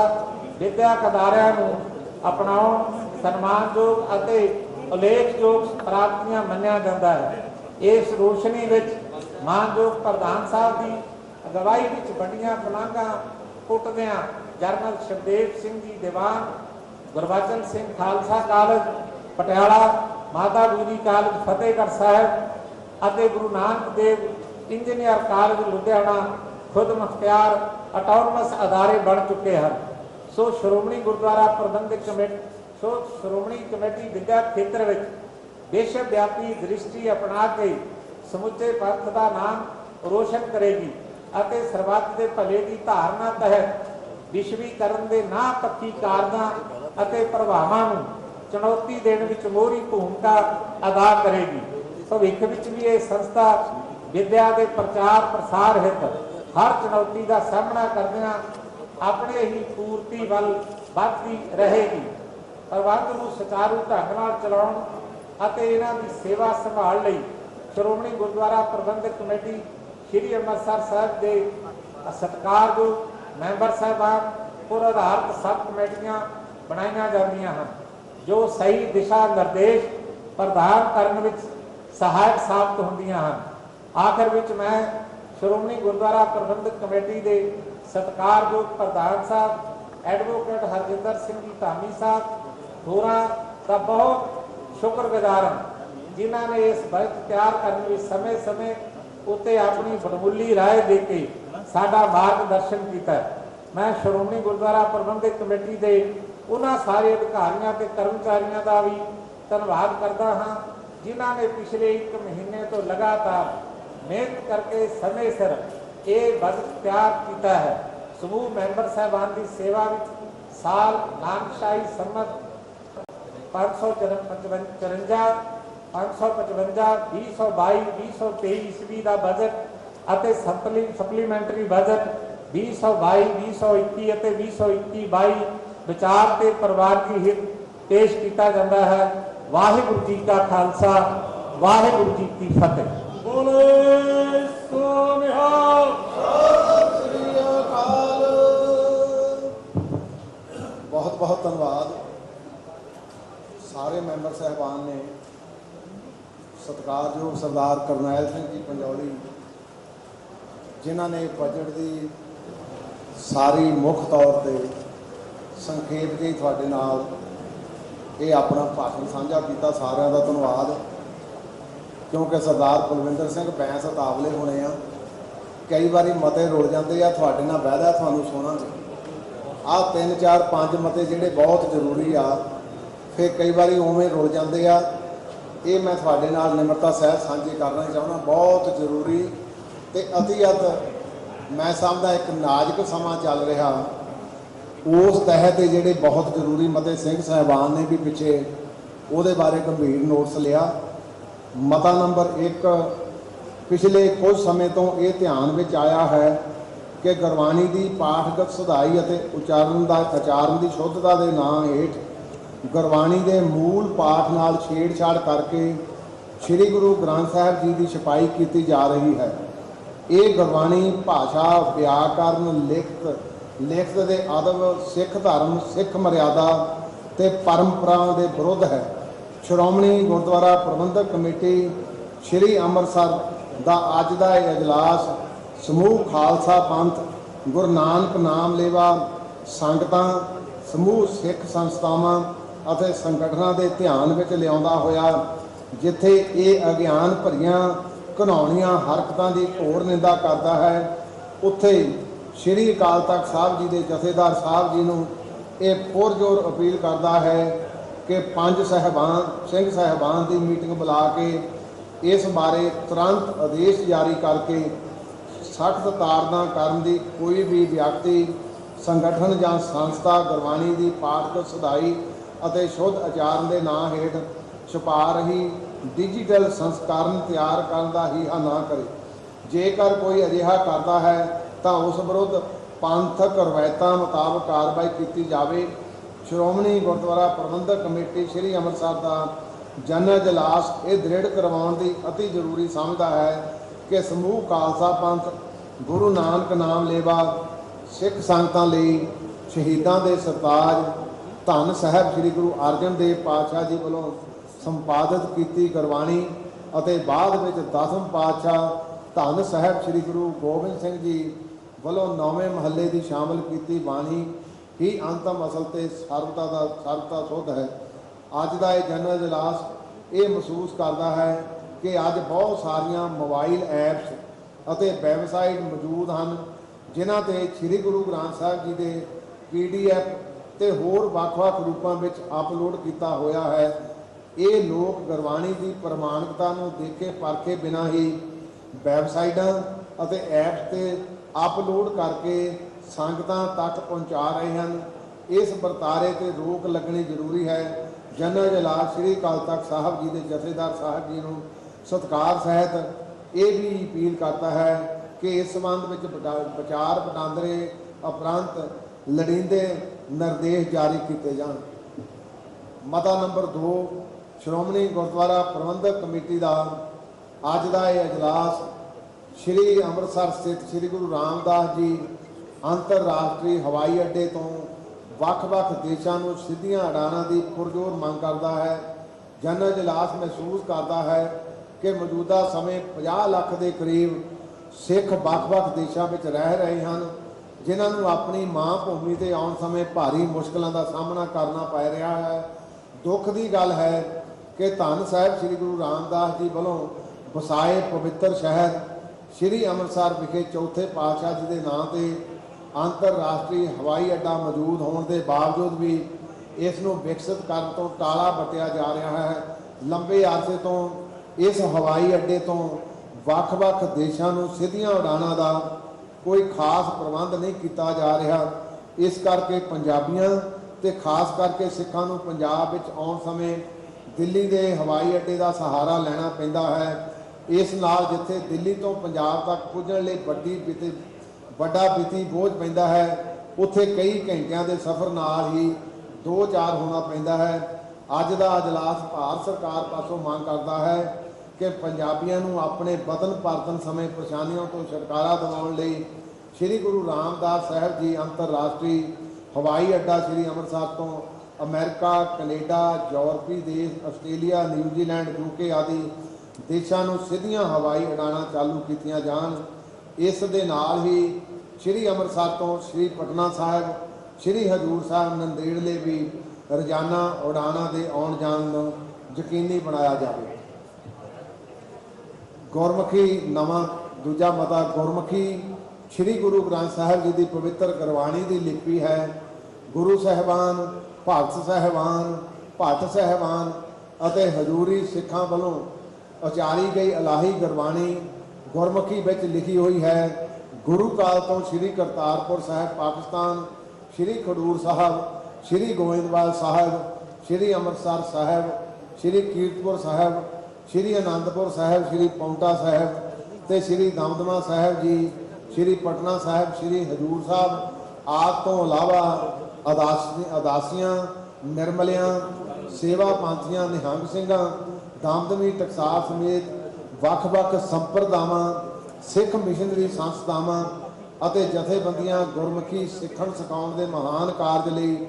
विद्याक अदारियां नूं अपनाउण सन्मानयोग अते उल्लेखयोग प्राप्तियां मन्निया जाता है। इस रोशनी विच मानयोग प्रधान साहब की अगवाई विच वड्डियां पलांघां पुटदियां जनरल सुखदेव सिंह जी दीवान, गुरबचन सिंह खालसा कॉलेज पटियाला, माता गुजरी कॉलेज फतेहगढ़ साहब अते गुरु नानक देव इंजीनियर कॉलेज लुधियाना खुद मुख्तियार ऑटोनमस अदारे बन चुके हैं। सो श्रोमणी गुरुद्वारा प्रबंधक कमेटी श्रोमणी कमेटी विद्या खेत्र में विश्व व्यापी दृष्टि अपना के समुचे पंथ का नाम रोशन करेगी अते सर्वत के भले की धारना तहत विश्वीकरण के ना पक्की कारणों अते प्रभावां नूं चुनौती देने विच मोहरी भूमिका अदा करेगी। भविख विच भी यह संस्था विद्या के प्रचार प्रसार हित हर चुनौती का सामना करदिआं अपने ही पूर्ति वल वधदी रहेगी। प्रबंध को सुचारू ढंग नाल चलाउण अते इन्हां दी सेवा संभाल लई श्रोमणी गुरुद्वारा प्रबंधक कमेटी श्री अमृतसर साहिब के सत्कारयोग मैंबर साहिबान और आधारित सब कमेटियां बनाईयां जांदियां हन जो सही दिशा निर्देश प्रदान करने विच सहायक साबित होंदियां हन। आखिर विच मैं श्रोमणी गुरुद्वारा प्रबंधक कमेटी के सत्कारयोग प्रधान साहब एडवोकेट हरजिंदर सिंह जी धामी साहब होरां दा बहुत शुक्रगुजार हां जिन्हां ने इस बजट तैयार करने में समय समय उत्ते अपनी बड़मुली राय दे के साडा मार्गदर्शन किया। मैं श्रोमणी गुरुद्वारा प्रबंधक कमेटी के उन्हां सारे अधिकारियों ते कर्मचारियों का भी धन्नवाद करता हाँ जिन्हां ने पिछले 1 महीने तो लगातार मेहनत करके समय सिर ये बजट तैयार किया है। समूह मैंबर साहबान की सेवा में साल नानकशाही सम्मत 554 555 2022 ईस्वी का बजट अते सप्लीमेंटरी बजट 2022 2021 विचार ते प्रवान की हित पेश किया जाता है। वाहिगुरू जी का खालसा वाहिगुरू जी की फतेह। बहुत बहुत धन्यवाद सारे मैंबर साहबान ने सत्कारयोग सरदार करनैल सिंह जी पंजौली जिन्होंने बजट की सारी मुख तौर पर संखेप जी थोड़े नाल ये अपना भाषण साझा किया। सारिਆਂ ਦਾ ਧੰਨਵਾਦ, क्योंकि सरदार कुलविंदर सिंह बैंस उतावले होने आ, कई बारी मते रुल जाते आ, थोड़े नाल बहदा थानू सुणांगे। आ 3 4 5 मते जिहड़े बहुत जरूरी आ, फिर कई बारी उवें रुल जाते आ। ये मैं थोड़े नाल निमरता सहित साझी करना चाहुंदा। बहुत जरूरी ते अतिअत मैं समझदा एक नाजुक समा चल रहा, उस तहत जिहड़े बहुत जरूरी मते सिंह साहिबान ने भी पिछे उहदे बारे गंभीर नोटिस लिया। मता नंबर 1 पिछले कुछ समय तो ये ध्यान में आया है कि गुरबाणी की पाठगत सुधाई और उचारण की शुद्धता के नाम हेठ गुरबाणी के मूल पाठ नाल छेड़छाड़ करके श्री गुरु ग्रंथ साहिब जी की छपाई की जा रही है। ये गुरबाणी भाषा, व्याकरण, लिखत के अदब, सिख धर्म, सिख मर्यादा ते परंपराओं के विरुद्ध है। श्रोमणी गुरुद्वारा प्रबंधक कमेटी श्री अमृतसर का अज का इजलास समूह खालसा पंथ, गुरु नानक नाम लेवा संगतां, समूह सिख संस्थावां ਅਤੇ संगठनां के ध्यान में लियाउंदा होया, जिथे ये अज्ञान भरियां घिनौणियां हरकतां की घोर निंदा करता है, उत्थे श्री अकाल तख्त साहब जी के जथेदार साहब जी नूं ये पुरजोर अपील करता है कि 5 सिंह साहिबान की मीटिंग बुला के इस बारे तुरंत आदेश जारी करके सख्त ताड़ना करने की कोई भी व्यक्ति, संगठन या संस्था गुरबाणी की पाठगत सुधाई और शुद्ध आचरण के नाम हेठ छुपा रही डिजिटल संस्करण तैयार करने का हीहा ना करे। जेकर कोई अजिहा करता है तो उस विरुद्ध पंथक रवायतों मुताबक कार्रवाई की जाए। श्रोमणी गुरुद्वारा प्रबंधक कमेटी श्री अमृतसर का जनरल इजलास ये दृढ़ करवाने की अति जरूरी समझता है कि समूह खालसा पंथ गुरु नानक नाम लेवा सिख संगतां लई शहीदां दे सरताज धन साहब श्री गुरु अर्जन देव पातशाह जी वालों संपादित की गुरबाणी और बाद में 10वें पातशाह धन साहब श्री गुरु गोबिंद सिंह जी वालों 9वें महल्ले की शामिल की बाणी ही अंतम असल ते सर्वता शुद्ध है। अज का यह जनरल इजलास ये महसूस करता है कि अज बहुत सारिया मोबाइल ऐप्स और वैबसाइट मौजूद हैं, जिन्हां ते श्री गुरु ग्रंथ साहिब जी के PDF ते होर ਵੱਖ-ਵੱਖ रूपों में अपलोड किया होया है। ये लोग गुरबाणी की प्रमाणिकता नूं देखे परखे बिना ही वैबसाइटां और ऐप्स ते अपलोड करके संगतां तक पहुँचा रहे हैं। इस बरतारे ते रोक लगनी जरूरी है। जनरल इजलास श्री अकाल तख्त साहब जी के जथेदार साहब जी नूं सत्कार सहित ये भी अपील करता है कि इस संबंध में विचार वटांदरे उपरंत लड़ींदे निर्देश जारी किए जान। मता नंबर 2 श्रोमणी गुरुद्वारा प्रबंधक कमेटी का अज का यह इजलास श्री अमृतसर स्थित श्री गुरु रामदास जी अंतरराष्ट्रीय हवाई अड्डे तो ਵੱਖ-ਵੱਖ देशों को सीधियां उड़ाणों की पुरजोर मंग करता है। जनरल इजलास महसूस करता है कि मौजूदा समय 50 लाख के करीब सिख ਵੱਖ-ਵੱਖ देशों में रह रहे हैं, जिन्होंने अपनी माँ भूमि से आने समय भारी मुश्किलों का सामना करना पै रहा है। दुख की गल है कि धन साहब श्री गुरु रामदास जी वालों वसाए पवित्र शहर श्री अमृतसर विखे चौथे पातशाह जी के नाम से अंतरराष्ट्रीय हवाई अड्डा मौजूद होने के बावजूद भी इसनों विकसित करने तो टाला बटिया जा रहा है। लंबे अरसे तो इस हवाई अड्डे तो ਵੱਖ-ਵੱਖ देशों को सीधियां उड़ाणों का कोई खास प्रबंध नहीं किया जा रहा। इस करके पंजाबियों ते खास करके सिखां नूं पंजाब विच आउण समय दिल्ली के हवाई अड्डे का सहारा लेना पैंदा है। इस नाल जिथे दिल्ली तो पंजाब तक पुजण लई ਵੱਡਾ ਵਿੱਤੀ बोझ पैंदा है, उत्थे कई घंटिया के सफ़र नाल ही 2-4 होना पैंदा है। अज का अजलास भारत सरकार पासों मांग करता है कि पंजाबियों नूं अपने वतन परतन समय परेशानियों तो छुटकारा दिवाउण लई श्री गुरु रामदास साहब जी अंतरराष्ट्रीय हवाई अड्डा श्री अमृतसर तो अमेरिका, कनेडा, यूरोपी देश, आस्ट्रेलिया, न्यूजीलैंड, UK आदि देशों को सीधियां हवाई उड़ाणा चालू कीतियां जान। इस दे नाल ही श्री अमृतसर तो श्री पटना साहिब श्री हजूर साहिब नंदेड़ले भी रोजाना उड़ाना के आउण जाण नूं यकीनी बनाया जाए। गुरमुखी नवां दूजा मता गुरमुखी श्री गुरु ग्रंथ साहिब जी की पवित्र गुरबाणी की लिपि है। गुरु साहिबान भगत साहिबान भट्ट साहिबान ਅਤੇ ਹਜ਼ੂਰੀ ਸਿੱਖਾਂ ਵੱਲੋਂ ਉਚਾਰੀ ਗਈ ਇਲਾਹੀ ਗੁਰਬਾਣੀ ਗੁਰਮੁਖੀ ਵਿੱਚ ਲਿਖੀ ਹੋਈ ਹੈ। ਗੁਰੂ ਕਾਲ ਤੋਂ ਸ੍ਰੀ ਕਰਤਾਰਪੁਰ ਸਾਹਿਬ ਪਾਕਿਸਤਾਨ, ਸ੍ਰੀ ਖਡੂਰ ਸਾਹਿਬ, ਸ੍ਰੀ ਗੋਇੰਦਵਾਲ ਸਾਹਿਬ, ਸ੍ਰੀ ਅੰਮ੍ਰਿਤਸਰ ਸਾਹਿਬ, ਸ੍ਰੀ ਕੀਰਤਪੁਰ ਸਾਹਿਬ, ਸ੍ਰੀ ਆਨੰਦਪੁਰ ਸਾਹਿਬ, ਸ੍ਰੀ ਪੌਂਟਾ ਸਾਹਿਬ ਤੇ ਸ੍ਰੀ ਦਮਦਮਾ ਸਾਹਿਬ ਜੀ, ਸ੍ਰੀ ਪਟਨਾ ਸਾਹਿਬ, ਸ੍ਰੀ ਹਜੂਰ ਸਾਹਿਬ ਆਦਿ ਤੋਂ ਇਲਾਵਾ ਅਦਾਸੀਆਂ, ਨਿਰਮਲਿਆਂ, सेवा पांथियां, निहंग ਸਿੰਘਾਂ, दमदमी टकसाल समेत ਵੱਖ-ਵੱਖ ਸੰਪਰਦਾਵਾਂ, सिख मिशनरी संस्थावां ਅਤੇ ਜਥੇਬੰਦੀਆਂ ਗੁਰਮੁਖੀ ਸਿੱਖਣ ਸਿਖਾਉਣ ਦੇ ਮਹਾਨ ਕਾਰਜ ਲਈ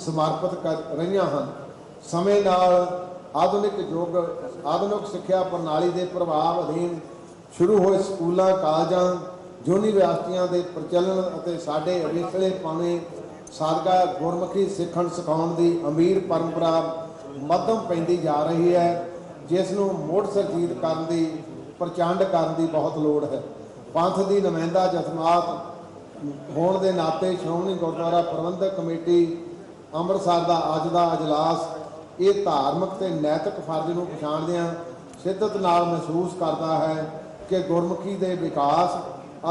ਸਮਰਪਿਤ ਕਰ ਰਹੀਆਂ ਹਨ। ਸਮੇਂ ਨਾਲ ਆਧੁਨਿਕ ਸਿੱਖਿਆ ਪ੍ਰਣਾਲੀ ਦੇ ਪ੍ਰਭਾਵ ਅਧੀਨ ਸ਼ੁਰੂ ਹੋਏ ਸਕੂਲਾਂ, ਕਾਲਜਾਂ, ਯੂਨੀਵਰਸਿਟੀਆਂ ਦੇ ਪ੍ਰਚਲਨ ਅਤੇ ਸਾਡੇ ਅਵੇਸਲੇ ਪਾਣੇ ਸਾਦਕਾ ਗੁਰਮੁਖੀ ਸਿੱਖਣ ਸਿਖਾਉਣ ਦੀ ਅਮੀਰ ਪਰੰਪਰਾ ਮੱਧਮ ਪੈਂਦੀ ਜਾ ਰਹੀ ਹੈ, ਜਿਸ ਨੂੰ ਮੁੜ ਸਰਜੀਤ ਕਰਨ ਦੀ, ਪ੍ਰਚੰਡ ਕਰਨ ਦੀ ਬਹੁਤ ਲੋੜ ਹੈ। ਪੰਥ ਦੀ ਨੁਮਾਇੰਦਾ ਜਥੇਦਾਰ ਹੋਣ ਦੇ ਨਾਤੇ ਸ਼੍ਰੋਮਣੀ ਗੁਰਦੁਆਰਾ ਪ੍ਰਬੰਧਕ ਕਮੇਟੀ ਅੰਮ੍ਰਿਤਸਰ ਦਾ ਅੱਜ ਦਾ ਅਜਲਾਸ ਇਹ ਧਾਰਮਿਕ ਤੇ ਨੈਤਿਕ ਫਰਜ਼ ਨੂੰ ਪਛਾਣਦਿਆਂ ਸਿੱਧਤ ਨਾਲ ਮਹਿਸੂਸ ਕਰਦਾ ਹੈ ਕਿ ਗੁਰਮੁਖੀ ਦੇ ਵਿਕਾਸ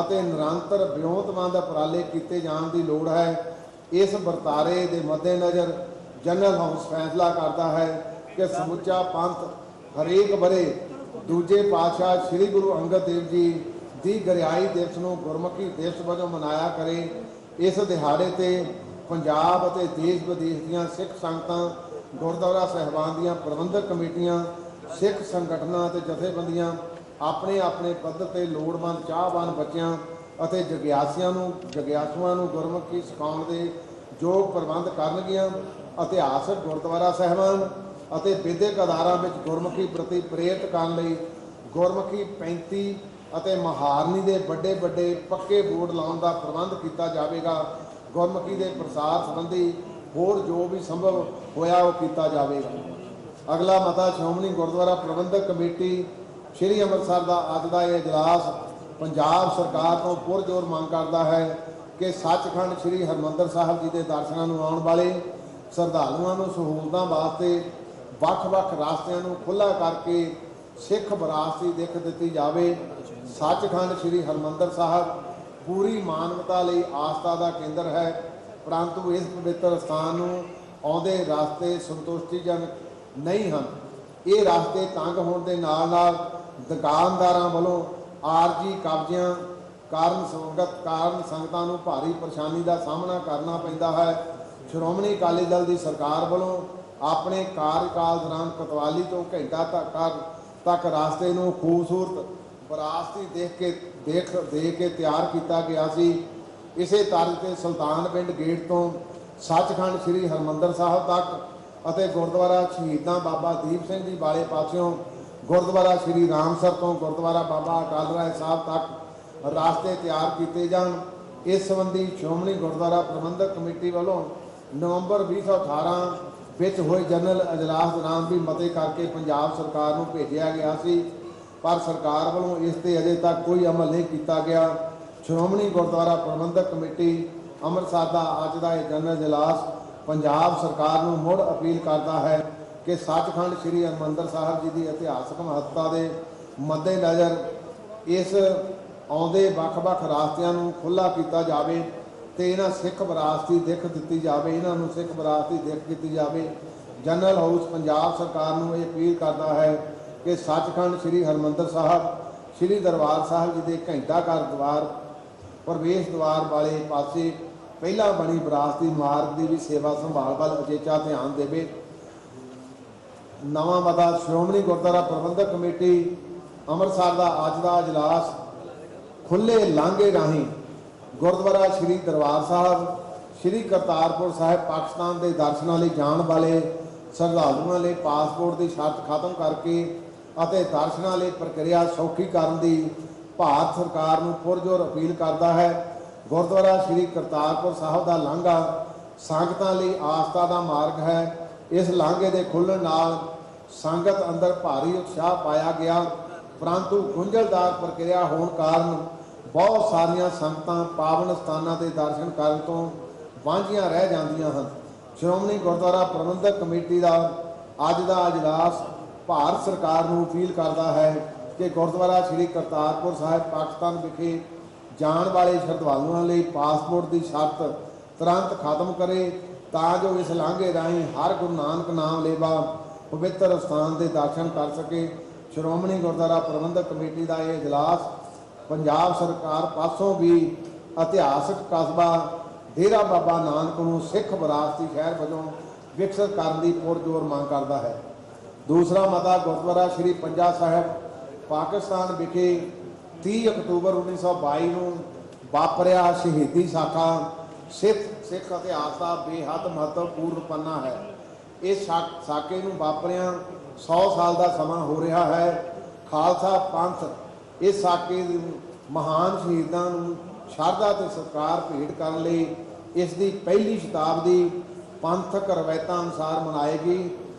ਅਤੇ ਨਿਰੰਤਰ ਵਿਉਂਤਬੰਦ ਉਪਰਾਲੇ ਕੀਤੇ ਜਾਣ ਦੀ ਲੋੜ ਹੈ। ਇਸ ਵਰਤਾਰੇ ਦੇ ਮੱਦੇਨਜ਼ਰ ਜਨਰਲ ਹਾਊਸ ਫੈਸਲਾ ਕਰਦਾ ਹੈ ਕਿ ਸਮੁੱਚਾ ਪੰਥ ਹਰੇਕ ਵਰੇ ਦੂਜੇ ਪਾਤਸ਼ਾਹ ਸ੍ਰੀ ਗੁਰੂ ਅੰਗਦ ਦੇਵ ਜੀ ਦੀ ਗਰਿਆਈ ਦਿਵਸ ਨੂੰ ਗੁਰਮੁਖੀ ਦਿਵਸ ਵਜੋਂ ਮਨਾਇਆ ਕਰੇ। ਇਸ ਦਿਹਾੜੇ ਤੇ ਪੰਜਾਬ ਅਤੇ ਦੇਸ਼ ਵਿਦੇਸ਼ ਦੀਆਂ ਸਿੱਖ ਸੰਗਤਾਂ, ਗੁਰਦੁਆਰਾ ਸਾਹਿਬਾਨ ਦੀਆਂ ਪ੍ਰਬੰਧਕ ਕਮੇਟੀਆਂ, ਸਿੱਖ ਸੰਗਠਨਾਂ ਅਤੇ ਜਥੇਬੰਦੀਆਂ ਆਪਣੇ ਆਪਣੇ ਪੱਧਰ ਤੇ ਲੋੜਵੰਦ ਚਾਹਵਾਨ ਬੱਚਿਆਂ ਅਤੇ ਜਗਿਆਸੂਆਂ ਨੂੰ ਗੁਰਮੁਖੀ ਸਿਖਾਉਣ ਦੇ ਯੋਗ ਪ੍ਰਬੰਧ ਕਰਨਗੀਆਂ। ਇਤਿਹਾਸਕ ਗੁਰਦੁਆਰਾ ਸਾਹਿਬਾਨ ਅਤੇ ਵਿਦਿਅਕ ਅਦਾਰਿਆਂ ਵਿੱਚ ਗੁਰਮੁਖੀ ਪ੍ਰਤੀ ਪ੍ਰੇਰਿਤ ਕਰਨ ਲਈ ਗੁਰਮੁਖੀ 35 ਅਤੇ ਮਹਾਰਨੀ ਦੇ ਵੱਡੇ ਪੱਕੇ ਬੋਰਡ ਲਾਉਣ ਦਾ ਪ੍ਰਬੰਧ ਕੀਤਾ ਜਾਵੇਗਾ। ਗੁਰਮੁਖੀ ਦੇ ਪ੍ਰਸਾਰ ਸੰਬੰਧੀ ਹੋਰ ਜੋ ਵੀ ਸੰਭਵ ਹੋਇਆ ਉਹ ਕੀਤਾ ਜਾਵੇਗਾ। ਅਗਲਾ ਮਤਾ ਸ਼੍ਰੋਮਣੀ ਗੁਰਦੁਆਰਾ ਪ੍ਰਬੰਧਕ ਕਮੇਟੀ ਸ੍ਰੀ ਅੰਮ੍ਰਿਤਸਰ ਦਾ ਅੱਜ ਦਾ ਇਹ ਇਜਲਾਸ ਪੰਜਾਬ ਸਰਕਾਰ ਤੋਂ ਪੁਰਜ਼ੋਰ ਮੰਗ ਕਰਦਾ ਹੈ ਕਿ ਸੱਚਖੰਡ ਸ੍ਰੀ ਹਰਿਮੰਦਰ ਸਾਹਿਬ ਜੀ ਦੇ ਦਰਸ਼ਨਾਂ ਨੂੰ ਆਉਣ ਵਾਲੇ ਸ਼ਰਧਾਲੂਆਂ ਨੂੰ ਸਹੂਲਤਾਂ ਵਾਸਤੇ ਵੱਖ-ਵੱਖ ਰਸਤਿਆਂ ਨੂੰ ਖੁੱਲ੍ਹਾ ਕਰਕੇ ਸਿੱਖ ਵਿਰਾਸਤੀ ਦਿੱਖ ਦਿੱਤੀ ਜਾਵੇ। ਸੱਚਖੰਡ ਸ੍ਰੀ ਹਰਿਮੰਦਰ ਸਾਹਿਬ ਪੂਰੀ ਮਾਨਵਤਾ ਲਈ ਆਸਥਾ ਦਾ ਕੇਂਦਰ ਹੈ, ਪਰੰਤੂ ਇਸ ਪਵਿੱਤਰ ਸਥਾਨ ਨੂੰ ਆਉਂਦੇ ਰਸਤੇ ਸੰਤੁਸ਼ਟੀਜਨਕ ਨਹੀਂ ਹਨ। ਇਹ ਰਸਤੇ ਤੰਗ ਹੋਣ ਦੇ ਨਾਲ ਦੁਕਾਨਦਾਰਾਂ ਵੱਲੋਂ ਆਰਜੀ ਕਬਜ਼ਿਆਂ ਕਾਰਨ ਸੰਗਤਾਂ ਨੂੰ ਭਾਰੀ ਪਰੇਸ਼ਾਨੀ ਦਾ ਸਾਹਮਣਾ ਕਰਨਾ ਪੈਂਦਾ ਹੈ। ਸ਼੍ਰੋਮਣੀ ਅਕਾਲੀ ਦਲ ਦੀ ਸਰਕਾਰ ਵੱਲੋਂ ਆਪਣੇ ਕਾਰਜਕਾਲ ਦੌਰਾਨ ਕੋਤਵਾਲੀ ਤੋਂ ਘੰਟਾ ਤੱਕ ਰਸਤੇ ਨੂੰ ਖੂਬਸੂਰਤ ਵਿਰਾਸਤੀ ਦੇ ਕੇ ਤਿਆਰ ਕੀਤਾ ਗਿਆ ਸੀ। ਇਸੇ ਤਰ੍ਹਾਂ ਤੇ ਸੁਲਤਾਨ ਪਿੰਡ ਗੇਟ ਤੋਂ ਸੱਚਖੰਡ ਸ੍ਰੀ ਹਰਿਮੰਦਰ ਸਾਹਿਬ ਤੱਕ ਅਤੇ ਗੁਰਦੁਆਰਾ ਸ਼ਹੀਦਾਂ ਬਾਬਾ ਦੀਪ ਸਿੰਘ ਜੀ ਵਾਲੇ ਪਾਸਿਓਂ ਗੁਰਦੁਆਰਾ ਸ੍ਰੀ ਰਾਮਸਰ ਤੋਂ ਗੁਰਦੁਆਰਾ ਬਾਬਾ ਅਕਾਲ ਰਾਏ ਸਾਹਿਬ ਤੱਕ ਰਸਤੇ ਤਿਆਰ ਕੀਤੇ ਜਾਣ। ਇਸ ਸੰਬੰਧੀ ਸ਼੍ਰੋਮਣੀ ਗੁਰਦੁਆਰਾ ਪ੍ਰਬੰਧਕ ਕਮੇਟੀ ਵੱਲੋਂ ਨਵੰਬਰ 2018 ਵਿੱਚ ਹੋਏ ਜਨਰਲ ਅਜਲਾਸ ਦੌਰਾਨ ਵੀ ਮਤੇ ਕਰਕੇ ਪੰਜਾਬ ਸਰਕਾਰ ਨੂੰ ਭੇਜਿਆ ਗਿਆ ਸੀ, ਪਰ ਸਰਕਾਰ ਵੱਲੋਂ ਇਸ ਤੇ ਅਜੇ ਤੱਕ ਕੋਈ ਅਮਲ ਨਹੀਂ ਕੀਤਾ ਗਿਆ। ਸ਼੍ਰੋਮਣੀ ਗੁਰਦੁਆਰਾ ਪ੍ਰਬੰਧਕ ਕਮੇਟੀ ਅੰਮ੍ਰਿਤਸਰ ਦਾ ਅੱਜ ਦਾ ਇਹ ਜਨਰਲ ਅਜਲਾਸ ਪੰਜਾਬ ਸਰਕਾਰ ਨੂੰ ਮੁੜ ਅਪੀਲ ਕਰਦਾ ਹੈ ਕਿ ਸੱਚਖੰਡ ਸ੍ਰੀ ਹਰਿਮੰਦਰ ਸਾਹਿਬ ਜੀ ਦੀ ਇਤਿਹਾਸਕ ਮਹੱਤਤਾ ਦੇ ਮੱਦੇਨਜ਼ਰ ਇਸ ਆਉਂਦੇ ਵੱਖ-ਵੱਖ ਰਾਸਤਿਆਂ ਨੂੰ ਖੁੱਲ੍ਹਾ ਕੀਤਾ ਜਾਵੇ ਤੇ ਇਹਨਾਂ ਸਿੱਖ ਵਿਰਾਸਤੀ ਦਿੱਖ ਦਿੱਤੀ ਜਾਵੇ, ਇਹਨਾਂ ਨੂੰ ਸਿੱਖ ਵਿਰਾਸਤੀ ਦਿੱਖ ਕੀਤੀ ਜਾਵੇ। ਜਨਰਲ ਹਾਊਸ ਪੰਜਾਬ ਸਰਕਾਰ ਨੂੰ ਇਹ ਅਪੀਲ ਕਰਦਾ ਹੈ ਕਿ ਸੱਚਖੰਡ ਸ੍ਰੀ ਹਰਿਮੰਦਰ ਸਾਹਿਬ ਸ੍ਰੀ ਦਰਬਾਰ ਸਾਹਿਬ ਜੀ ਦੇ ਘੰਟਾ ਘਰ ਦੁਆਰ ਪ੍ਰਵੇਸ਼ ਦੁਆਰ ਵਾਲੇ ਪਾਸੇ ਪਹਿਲਾਂ ਬਣੀ ਵਿਰਾਸਤੀ ਮਾਰਗ ਦੀ ਵੀ ਸੇਵਾ ਸੰਭਾਲ ਵੱਲ ਉਚੇਚਾ ਧਿਆਨ ਦੇਵੇ। ਨਵਾਂ ਮਤਾ ਸ਼੍ਰੋਮਣੀ ਗੁਰਦੁਆਰਾ ਪ੍ਰਬੰਧਕ ਕਮੇਟੀ ਅੰਮ੍ਰਿਤਸਰ ਦਾ ਅੱਜ ਦਾ ਅਜਲਾਸ ਖੁੱਲ੍ਹੇ ਲਾਂਘੇ ਰਾਹੀਂ ਗੁਰਦੁਆਰਾ ਸ੍ਰੀ ਦਰਬਾਰ ਸਾਹਿਬ, ਸ੍ਰੀ ਕਰਤਾਰਪੁਰ ਸਾਹਿਬ ਪਾਕਿਸਤਾਨ ਦੇ ਦਰਸ਼ਨਾਂ ਲਈ ਜਾਣ ਵਾਲੇ ਸ਼ਰਧਾਲੂਆਂ ਲਈ ਪਾਸਪੋਰਟ ਦੀ ਸ਼ਰਤ ਖਤਮ ਕਰਕੇ ਅਤੇ ਦਰਸ਼ਨਾਂ ਲਈ ਪ੍ਰਕਿਰਿਆ ਸੌਖੀ ਕਰਨ ਦੀ ਭਾਰਤ ਸਰਕਾਰ ਨੂੰ ਪੁਰਜ਼ੋਰ ਅਪੀਲ ਕਰਦਾ ਹੈ। ਗੁਰਦੁਆਰਾ ਸ੍ਰੀ ਕਰਤਾਰਪੁਰ ਸਾਹਿਬ ਦਾ ਲਾਂਘਾ ਸੰਗਤਾਂ ਲਈ ਆਸਥਾ ਦਾ ਮਾਰਗ ਹੈ। ਇਸ ਲਾਂਘੇ ਦੇ ਖੁੱਲ੍ਹਣ ਨਾਲ ਸੰਗਤ ਅੰਦਰ ਭਾਰੀ ਉਤਸ਼ਾਹ ਪਾਇਆ ਗਿਆ, ਪਰੰਤੂ ਗੁੰਝਲਦਾਰ ਪ੍ਰਕਿਰਿਆ ਹੋਣ ਕਾਰਨ ਬਹੁਤ ਸਾਰੀਆਂ ਸੰਗਤਾਂ ਪਾਵਨ ਸਥਾਨਾਂ ਦੇ ਦਰਸ਼ਨ ਕਰਨ ਤੋਂ ਵਾਂਝੀਆਂ ਰਹਿ ਜਾਂਦੀਆਂ ਹਨ। ਸ਼੍ਰੋਮਣੀ ਗੁਰਦੁਆਰਾ ਪ੍ਰਬੰਧਕ ਕਮੇਟੀ ਦਾ ਅੱਜ ਦਾ ਅਜਲਾਸ ਭਾਰਤ ਸਰਕਾਰ ਨੂੰ ਅਪੀਲ ਕਰਦਾ ਹੈ ਕਿ ਗੁਰਦੁਆਰਾ ਸ੍ਰੀ ਕਰਤਾਰਪੁਰ ਸਾਹਿਬ ਪਾਕਿਸਤਾਨ ਵਿਖੇ ਜਾਣ ਵਾਲੇ ਸ਼ਰਧਾਲੂਆਂ ਲਈ ਪਾਸਪੋਰਟ ਦੀ ਸ਼ਰਤ ਤੁਰੰਤ ਖਤਮ ਕਰੇ, ਤਾਂ ਜੋ ਇਸ ਲਾਂਘੇ ਰਾਹੀਂ ਹਰ ਗੁਰੂ ਨਾਨਕ ਨਾਮ ਲੇਵਾ ਪਵਿੱਤਰ ਸਥਾਨ ਦੇ ਦਰਸ਼ਨ ਕਰ ਸਕੇ। ਸ਼੍ਰੋਮਣੀ ਗੁਰਦੁਆਰਾ ਪ੍ਰਬੰਧਕ ਕਮੇਟੀ ਦਾ ਇਹ ਇਜਲਾਸ ਪੰਜਾਬ ਸਰਕਾਰ ਪਾਸੋਂ ਵੀ ਇਤਿਹਾਸਕ ਕਸਬਾ ਡੇਰਾ ਬਾਬਾ ਨਾਨਕ ਨੂੰ ਸਿੱਖ ਵਿਰਾਸਤੀ ਸ਼ਹਿਰ ਵਜੋਂ ਵਿਕਸਿਤ ਕਰਨ ਦੀ ਪੁਰਜ਼ੋਰ ਮੰਗ ਕਰਦਾ ਹੈ। ਦੂਸਰਾ ਮਤਾ ਗੁਰਦੁਆਰਾ ਸ੍ਰੀ ਪੰਜਾ ਸਾਹਿਬ ਪਾਕਿਸਤਾਨ ਵਿਖੇ 30 ਅਕਤੂਬਰ 1922 ਨੂੰ ਵਾਪਰਿਆ ਸ਼ਹੀਦੀ ਸਾਕਾ ਸਿੱਖ ਇਤਿਹਾਸ ਦਾ ਬੇਹੱਦ ਮਹੱਤਵਪੂਰਨ ਪੰਨਾ ਹੈ। ਇਸ ਸਾਕੇ ਨੂੰ ਵਾਪਰਿਆਂ 100 ਸਾਲ ਦਾ ਸਮਾਂ ਹੋ ਰਿਹਾ ਹੈ। ਖਾਲਸਾ ਪੰਥ ਇਸ ਸਾਕੇ ਦੇ ਮਹਾਨ ਸ਼ਹੀਦਾਂ ਨੂੰ ਸ਼ਰਧਾ ਤੇ ਸਤਿਕਾਰ ਭੇਟ ਕਰਨ ਲਈ ਇਸ ਦੀ ਪਹਿਲੀ ਸ਼ਤਾਬਦੀ ਪੰਥਕ ਰਵਾਇਤਾਂ ਅਨੁਸਾਰ ਮਨਾਏਗੀ।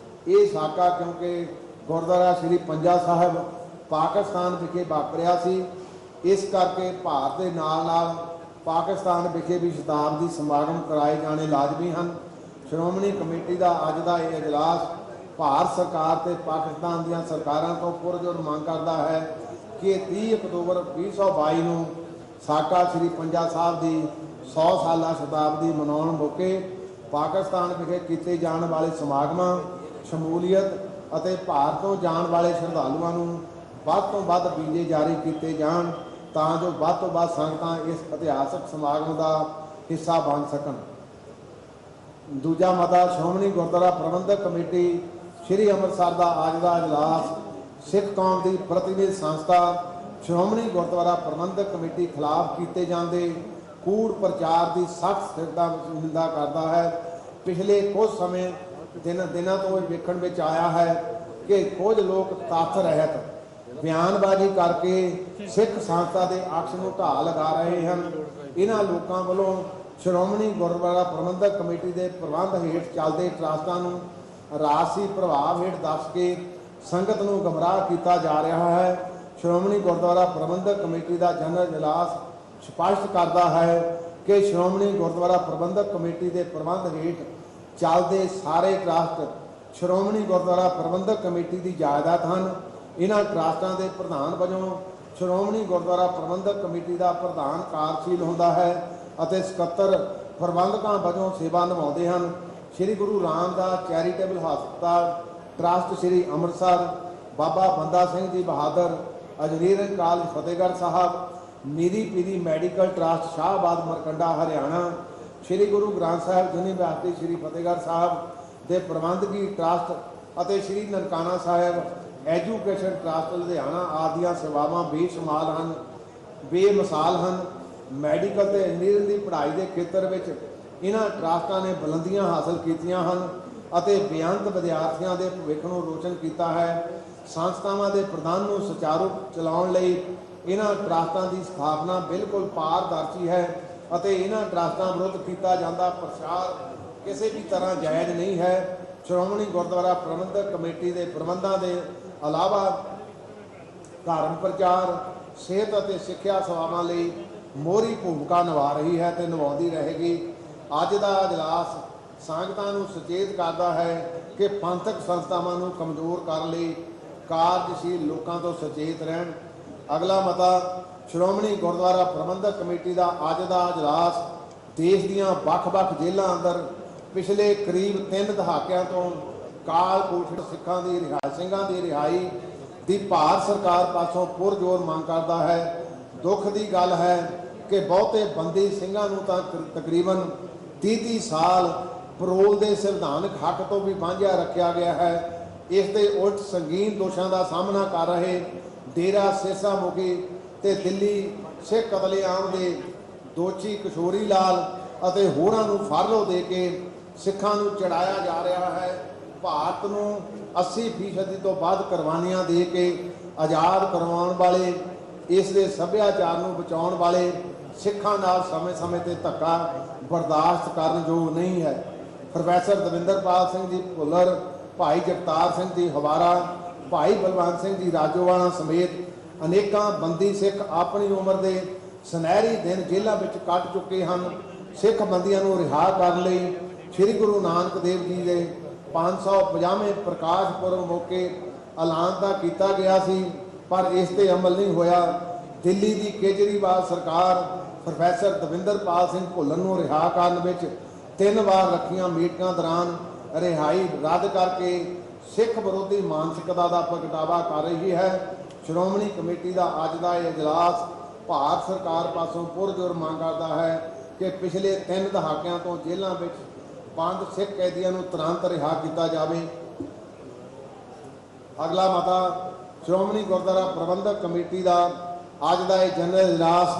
ਇਹ ਸਾਕਾ ਕਿਉਂਕਿ ਗੁਰਦੁਆਰਾ ਸ੍ਰੀ ਪੰਜਾ ਸਾਹਿਬ ਪਾਕਿਸਤਾਨ ਵਿਖੇ ਵਾਪਰਿਆ ਸੀ, ਇਸ ਕਰਕੇ ਭਾਰਤ ਦੇ ਨਾਲ ਪਾਕਿਸਤਾਨ ਵਿਖੇ ਵੀ ਸ਼ਤਾਬਦੀ ਸਮਾਗਮ ਕਰਾਏ ਜਾਣੇ ਲਾਜ਼ਮੀ ਹਨ। ਸ਼੍ਰੋਮਣੀ ਕਮੇਟੀ ਦਾ ਅੱਜ ਦਾ ਇਹ ਇਜਲਾਸ ਭਾਰਤ ਸਰਕਾਰ ਤੇ ਪਾਕਿਸਤਾਨ ਦੀਆਂ ਸਰਕਾਰਾਂ ਤੋਂ ਪੁਰਜ਼ੋਰ ਮੰਗ ਕਰਦਾ ਹੈ ਕਿ 30 ਅਕਤੂਬਰ 2022 ਨੂੰ ਸਾਕਾ ਸ੍ਰੀ ਪੰਜਾ ਸਾਹਿਬ ਦੀ 100 ਸਾਲਾ ਸ਼ਤਾਬਦੀ ਮਨਾਉਣ ਮੌਕੇ ਪਾਕਿਸਤਾਨ ਵਿਖੇ ਕੀਤੇ ਜਾਣ ਵਾਲੇ ਸਮਾਗਮਾਂ ਸ਼ਮੂਲੀਅਤ ਅਤੇ ਭਾਰਤ ਤੋਂ ਜਾਣ ਵਾਲੇ ਸ਼ਰਧਾਲੂਆਂ ਨੂੰ ਵੱਧ ਤੋਂ ਵੱਧ ਵੀਜ਼ੇ ਜਾਰੀ ਕੀਤੇ ਜਾਣ, ਤਾਂ ਜੋ ਵੱਧ ਤੋਂ ਵੱਧ ਸੰਗਤਾਂ ਇਸ ਇਤਿਹਾਸਕ ਸਮਾਗਮ ਦਾ ਹਿੱਸਾ ਬਣ ਸਕਣ। ਦੂਜਾ ਮਤਾ ਸ਼੍ਰੋਮਣੀ ਗੁਰਦੁਆਰਾ ਪ੍ਰਬੰਧਕ ਕਮੇਟੀ ਸ੍ਰੀ ਅੰਮ੍ਰਿਤਸਰ ਦਾ ਅੱਜ ਦਾ ਇਜਲਾਸ ਸਿੱਖ ਕੌਮ ਦੀ ਪ੍ਰਤੀਨਿਧ ਸੰਸਥਾ ਸ਼੍ਰੋਮਣੀ ਗੁਰਦੁਆਰਾ ਪ੍ਰਬੰਧਕ ਕਮੇਟੀ ਖਿਲਾਫ ਕੀਤੇ ਜਾਂਦੇ ਕੂੜ ਪ੍ਰਚਾਰ ਦੀ ਸਖਤ ਨਿੰਦਾ ਕਰਦਾ ਹੈ। ਪਿਛਲੇ ਕੁਝ ਸਮੇਂ ਦਿਨਾਂ ਤੋਂ ਇਹ ਵੇਖਣ ਵਿੱਚ ਆਇਆ ਹੈ ਕਿ ਕੁਝ ਲੋਕ ਤੱਥ ਰਹਿਤ ਬਿਆਨਬਾਜ਼ੀ ਕਰਕੇ ਸਿੱਖ ਸੰਸਥਾ ਦੇ ਅਕਸ ਨੂੰ ਢਾਹ ਲਗਾ ਰਹੇ ਹਨ। ਇਹਨਾਂ ਲੋਕਾਂ ਵੱਲੋਂ ਸ਼੍ਰੋਮਣੀ ਗੁਰਦੁਆਰਾ ਪ੍ਰਬੰਧਕ ਕਮੇਟੀ ਦੇ ਪ੍ਰਬੰਧ ਹੇਠ ਚੱਲਦੇ ਟਰਸਟਾਂ ਨੂੰ ਰਾਜਸੀ ਪ੍ਰਭਾਵ ਹੇਠ ਦੱਸ ਕੇ ਸੰਗਤ ਨੂੰ ਗਮਰਾਹ ਕੀਤਾ ਜਾ ਰਿਹਾ ਹੈ। ਸ਼੍ਰੋਮਣੀ ਗੁਰਦੁਆਰਾ ਪ੍ਰਬੰਧਕ ਕਮੇਟੀ ਦਾ ਜਨਰਲ ਇਜਲਾਸ ਸਪਸ਼ਟ ਕਰਦਾ ਹੈ ਕਿ ਸ਼੍ਰੋਮਣੀ ਗੁਰਦੁਆਰਾ ਪ੍ਰਬੰਧਕ ਕਮੇਟੀ ਦੇ ਪ੍ਰਬੰਧ ਹੇਠ ਚੱਲਦੇ ਸਾਰੇ ਟਰਸਟ ਸ਼੍ਰੋਮਣੀ ਗੁਰਦੁਆਰਾ ਪ੍ਰਬੰਧਕ ਕਮੇਟੀ ਦੀ ਜਾਇਦਾਦ ਹਨ। ਇਹਨਾਂ ਟਰਸਟਾਂ ਦੇ ਪ੍ਰਧਾਨ ਵਜੋਂ ਸ਼੍ਰੋਮਣੀ ਗੁਰਦੁਆਰਾ ਪ੍ਰਬੰਧਕ ਕਮੇਟੀ ਦਾ ਪ੍ਰਧਾਨ ਕਾਰਜਸ਼ੀਲ ਹੁੰਦਾ ਹੈ ਅਤੇ ਸਕੱਤਰ ਪ੍ਰਬੰਧਕਾਂ ਵਜੋਂ ਸੇਵਾ ਨਿਭਾਉਂਦੇ ਹਨ। ਸ੍ਰੀ ਗੁਰੂ ਰਾਮਦਾਸ ਚੈਰੀਟੇਬਲ ਹਸਪਤਾਲ ਟਰਸਟ ਸ੍ਰੀ ਅੰਮ੍ਰਿਤਸਰ, ਬਾਬਾ ਬੰਦਾ Singh ji Bahadur engineering college Fatehgarh Sahib, Miri Piri medical trust Shahbad ਮਰਕੰਡਾ Haryana, ਸ੍ਰੀ ਗੁਰੂ ਗ੍ਰੰਥ ਸਾਹਿਬ ਯੂਨੀਵਰਸਿਟੀ ਸ੍ਰੀ ਫਤਿਹਗੜ੍ਹ ਸਾਹਿਬ ਦੇ ਪ੍ਰਬੰਧਕੀ ਟਰਸਟ ਅਤੇ ਸ੍ਰੀ ਨਨਕਾਣਾ ਸਾਹਿਬ ਐਜੂਕੇਸ਼ਨ ਟਰਸਟ ਲੁਧਿਆਣਾ ਆਦਿ ਸੇਵਾਵਾਂ ਬੇਮਿਸਾਲ ਹਨ। ਮੈਡੀਕਲ ਤੇ ਇੰਜੀਨੀਅਰਿੰਗ ਦੀ ਪੜ੍ਹਾਈ ਦੇ ਖੇਤਰ ਵਿੱਚ ਇਹਨਾਂ ਟਰਸਟਾਂ ਨੇ ਬੁਲੰਦੀਆਂ ਹਾਸਲ ਕੀਤੀਆਂ ਹਨ ਅਤੇ ਬੇਅੰਤ ਵਿਦਿਆਰਥੀਆਂ ਦੇ ਭਵਿੱਖ ਨੂੰ ਰੋਸ਼ਨ ਕੀਤਾ ਹੈ। ਸੰਸਥਾਵਾਂ ਦੇ ਪ੍ਰਬੰਧ ਨੂੰ ਸੁਚਾਰੂ ਚਲਾਉਣ ਲਈ ਇਹਨਾਂ ਟਰਸਟਾਂ ਦੀ ਸਥਾਪਨਾ ਬਿਲਕੁਲ ਪਾਰਦਰਸ਼ੀ ਹੈ ਅਤੇ ਇਹਨਾਂ ਟਰਸਟਾਂ ਵਿਰੁੱਧ ਕੀਤਾ ਜਾਂਦਾ ਪ੍ਰਚਾਰ ਕਿਸੇ ਵੀ ਤਰ੍ਹਾਂ ਜਾਇਜ਼ ਨਹੀਂ ਹੈ। ਸ਼੍ਰੋਮਣੀ ਗੁਰਦੁਆਰਾ ਪ੍ਰਬੰਧਕ ਕਮੇਟੀ ਦੇ ਪ੍ਰਬੰਧਾਂ ਦੇ ਇਲਾਵਾ ਧਰਮ ਪ੍ਰਚਾਰ, ਸਿਹਤ ਅਤੇ ਸਿੱਖਿਆ ਸੇਵਾਵਾਂ ਲਈ ਮੋਹਰੀ ਭੂਮਿਕਾ ਨਿਭਾ ਰਹੀ ਹੈ ਤੇ ਨਿਭਾਉਂਦੀ ਰਹੇਗੀ। ਅੱਜ ਦਾ ਇਜਲਾਸ ਸੰਗਤਾਂ ਨੂੰ ਸੁਚੇਤ ਕਰਦਾ ਹੈ ਕਿ ਪੰਥਕ ਸੰਸਥਾਵਾਂ ਨੂੰ ਕਮਜ਼ੋਰ ਕਰਨ ਲਈ ਕਾਰਜਸ਼ੀਲ ਲੋਕਾਂ ਤੋਂ ਸੁਚੇਤ ਰਹਿਣ। ਅਗਲਾ ਮਤਾ ਸ਼੍ਰੋਮਣੀ ਗੁਰਦੁਆਰਾ ਪ੍ਰਬੰਧਕ ਕਮੇਟੀ ਦਾ ਅੱਜ ਦਾ ਇਜਲਾਸ ਦੇਸ਼ ਦੀਆਂ ਵੱਖ-ਵੱਖ ਜੇਲ੍ਹਾਂ ਅੰਦਰ ਪਿਛਲੇ ਕਰੀਬ 3 ਦਹਾਕਿਆਂ ਤੋਂ ਕਾਲ ਕੋਠੜ ਸਿੰਘਾਂ ਦੀ ਰਿਹਾਈ ਦੀ ਭਾਰਤ ਸਰਕਾਰ ਪਾਸੋਂ ਪੁਰਜ਼ੋਰ ਮੰਗ ਕਰਦਾ ਹੈ। ਦੁੱਖ ਦੀ ਗੱਲ ਹੈ ਕਿ ਬਹੁਤੇ ਬੰਦੀ ਸਿੰਘਾਂ ਨੂੰ ਤਾਂ ਤਕਰੀਬਨ 30 ਸਾਲ ਪਰੋਲ ਦੇ ਸੰਵਿਧਾਨਕ ਹੱਕ ਤੋਂ ਵੀ ਵਾਂਝਿਆ ਰੱਖਿਆ ਗਿਆ ਹੈ। ਇਸ ਦੇ ਉਲਟ ਸੰਗੀਨ ਦੋਸ਼ਾਂ ਦਾ ਸਾਹਮਣਾ ਕਰ ਰਹੇ ਡੇਰਾ ਸਿਰਸਾ ਮੁਖੀ ਤੇ ਦਿੱਲੀ ਸਿੱਖ ਕਤਲੇਆਮ ਦੇ ਦੋਸ਼ੀ ਕਿਸ਼ੋਰੀ ਲਾਲ ਅਤੇ ਹੋਰਾਂ ਨੂੰ ਫਰਲੋ ਦੇ ਕੇ ਸਿੱਖਾਂ ਨੂੰ ਚੜਾਇਆ ਜਾ ਰਿਹਾ ਹੈ। ਭਾਰਤ ਨੂੰ 80% ਤੋਂ ਵੱਧ ਕੁਰਬਾਨੀਆਂ ਦੇ ਕੇ ਆਜ਼ਾਦ ਕਰਵਾਉਣ ਵਾਲੇ, ਇਸ ਦੇ ਸੱਭਿਆਚਾਰ ਨੂੰ ਬਚਾਉਣ ਵਾਲੇ ਸਿੱਖਾਂ ਨਾਲ ਸਮੇਂ-ਸਮੇਂ ਤੇ ਧੱਕਾ ਬਰਦਾਸ਼ਤ ਕਰਨ ਯੋਗ ਨਹੀਂ ਹੈ। ਪ੍ਰੋਫੈਸਰ ਦਵਿੰਦਰਪਾਲ ਸਿੰਘ ਜੀ ਭੁੱਲਰ, ਭਾਈ ਜਗਤਾਰ ਸਿੰਘ ਜੀ ਹਵਾਰਾ, ਭਾਈ ਬਲਵੰਤ ਸਿੰਘ ਜੀ ਰਾਜੋਵਾਲਾ ਸਮੇਤ ਅਨੇਕਾਂ ਬੰਦੀ ਸਿੱਖ ਆਪਣੀ ਉਮਰ ਦੇ ਸੁਨਹਿਰੀ ਦਿਨ ਜੇਲ੍ਹਾਂ ਵਿੱਚ ਕੱਟ ਚੁੱਕੇ ਹਨ। ਸਿੱਖ ਬੰਦੀਆਂ ਨੂੰ ਰਿਹਾ ਕਰਨ ਲਈ ਸ੍ਰੀ ਗੁਰੂ ਨਾਨਕ ਦੇਵ ਜੀ ਦੇ 550ਵੇਂ ਪ੍ਰਕਾਸ਼ ਪੁਰਬ ਮੌਕੇ ਐਲਾਨ ਤਾਂ ਕੀਤਾ ਗਿਆ ਸੀ, ਪਰ ਇਸ ਤੇ ਅਮਲ ਨਹੀਂ ਹੋਇਆ। ਦਿੱਲੀ ਦੀ ਕੇਜਰੀਵਾਲ ਸਰਕਾਰ ਪ੍ਰੋਫੈਸਰ ਦਵਿੰਦਰਪਾਲ ਸਿੰਘ ਭੁੱਲਰ ਨੂੰ ਰਿਹਾ ਕਰਨ ਵਿੱਚ 3 ਵਾਰ ਰੱਖੀਆਂ ਮੀਟਿੰਗਾਂ ਦੌਰਾਨ ਰਿਹਾਈ ਰੱਦ ਕਰਕੇ ਸਿੱਖ ਵਿਰੋਧੀ ਮਾਨਸਿਕਤਾ ਦਾ ਪ੍ਰਗਟਾਵਾ ਕਰ ਰਹੀ ਹੈ। ਸ਼੍ਰੋਮਣੀ ਕਮੇਟੀ ਦਾ ਅੱਜ ਦਾ ਇਹ ਇਜਲਾਸ ਭਾਰਤ ਸਰਕਾਰ ਪਾਸੋਂ ਪੁਰਜ਼ੋਰ ਮੰਗ ਕਰਦਾ ਹੈ ਕਿ ਪਿਛਲੇ 3 ਦਹਾਕਿਆਂ ਤੋਂ ਜੇਲ੍ਹਾਂ ਵਿੱਚ ਬੰਦ ਸਿੱਖ ਕੈਦੀਆਂ ਨੂੰ ਤੁਰੰਤ ਰਿਹਾ ਕੀਤਾ ਜਾਵੇ। ਅਗਲਾ ਮਤਾ ਸ਼੍ਰੋਮਣੀ ਗੁਰਦੁਆਰਾ ਪ੍ਰਬੰਧਕ ਕਮੇਟੀ ਦਾ ਅੱਜ ਦਾ ਇਹ ਜਨਰਲ ਇਜਲਾਸ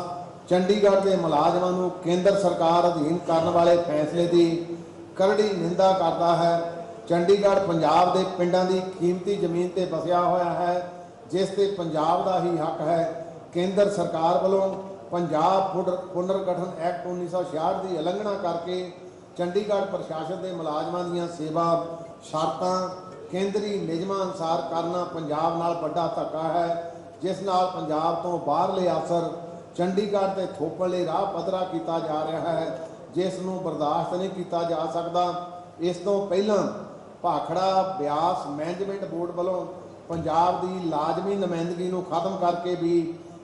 ਚੰਡੀਗੜ੍ਹ ਦੇ ਮੁਲਾਜ਼ਮਾਂ ਨੂੰ ਕੇਂਦਰ ਸਰਕਾਰ ਅਧੀਨ ਕਰਨ ਵਾਲੇ ਫੈਸਲੇ ਦੀ ਕਰੜੀ ਨਿੰਦਾ ਕਰਦਾ ਹੈ। ਚੰਡੀਗੜ੍ਹ ਪੰਜਾਬ ਦੇ ਪਿੰਡਾਂ ਦੀ ਕੀਮਤੀ ਜ਼ਮੀਨ ਤੇ ਵਸਿਆ ਹੋਇਆ ਹੈ, ਜਿਸ ਤੇ ਪੰਜਾਬ ਦਾ ਹੀ ਹੱਕ ਹੈ। ਕੇਂਦਰ ਸਰਕਾਰ ਵੱਲੋਂ ਪੰਜਾਬ ਪੁਨਰਗਠਨ ਐਕਟ 1966 ਦੀ ਉਲੰਘਣਾ ਕਰਕੇ ਚੰਡੀਗੜ੍ਹ ਪ੍ਰਸ਼ਾਸਨ ਦੇ ਮੁਲਾਜ਼ਮਾਂ ਦੀਆਂ ਸੇਵਾ ਸ਼ਰਤਾਂ ਕੇਂਦਰੀ ਨਿਯਮਾਂ ਅਨੁਸਾਰ ਕਰਨਾ ਪੰਜਾਬ ਨਾਲ ਵੱਡਾ ਧੱਕਾ ਹੈ, ਜਿਸ ਨਾਲ ਪੰਜਾਬ ਤੋਂ ਬਾਹਰਲੇ ਅਫਸਰ ਚੰਡੀਗੜ੍ਹ ਤੇ ਥੋਪਣ ਲਈ ਰਾਹ ਪੱਧਰਾ ਕੀਤਾ ਜਾ ਰਿਹਾ ਹੈ, ਜਿਸ ਨੂੰ ਬਰਦਾਸ਼ਤ ਨਹੀਂ ਕੀਤਾ ਜਾ ਸਕਦਾ। ਇਸ ਤੋਂ ਪਹਿਲਾਂ ਭਾਖੜਾ ਬਿਆਸ ਮੈਨੇਜਮੈਂਟ ਬੋਰਡ ਵੱਲੋਂ ਪੰਜਾਬ ਦੀ ਲਾਜ਼ਮੀ ਨੁਮਾਇੰਦਗੀ ਨੂੰ ਖਤਮ ਕਰਕੇ ਵੀ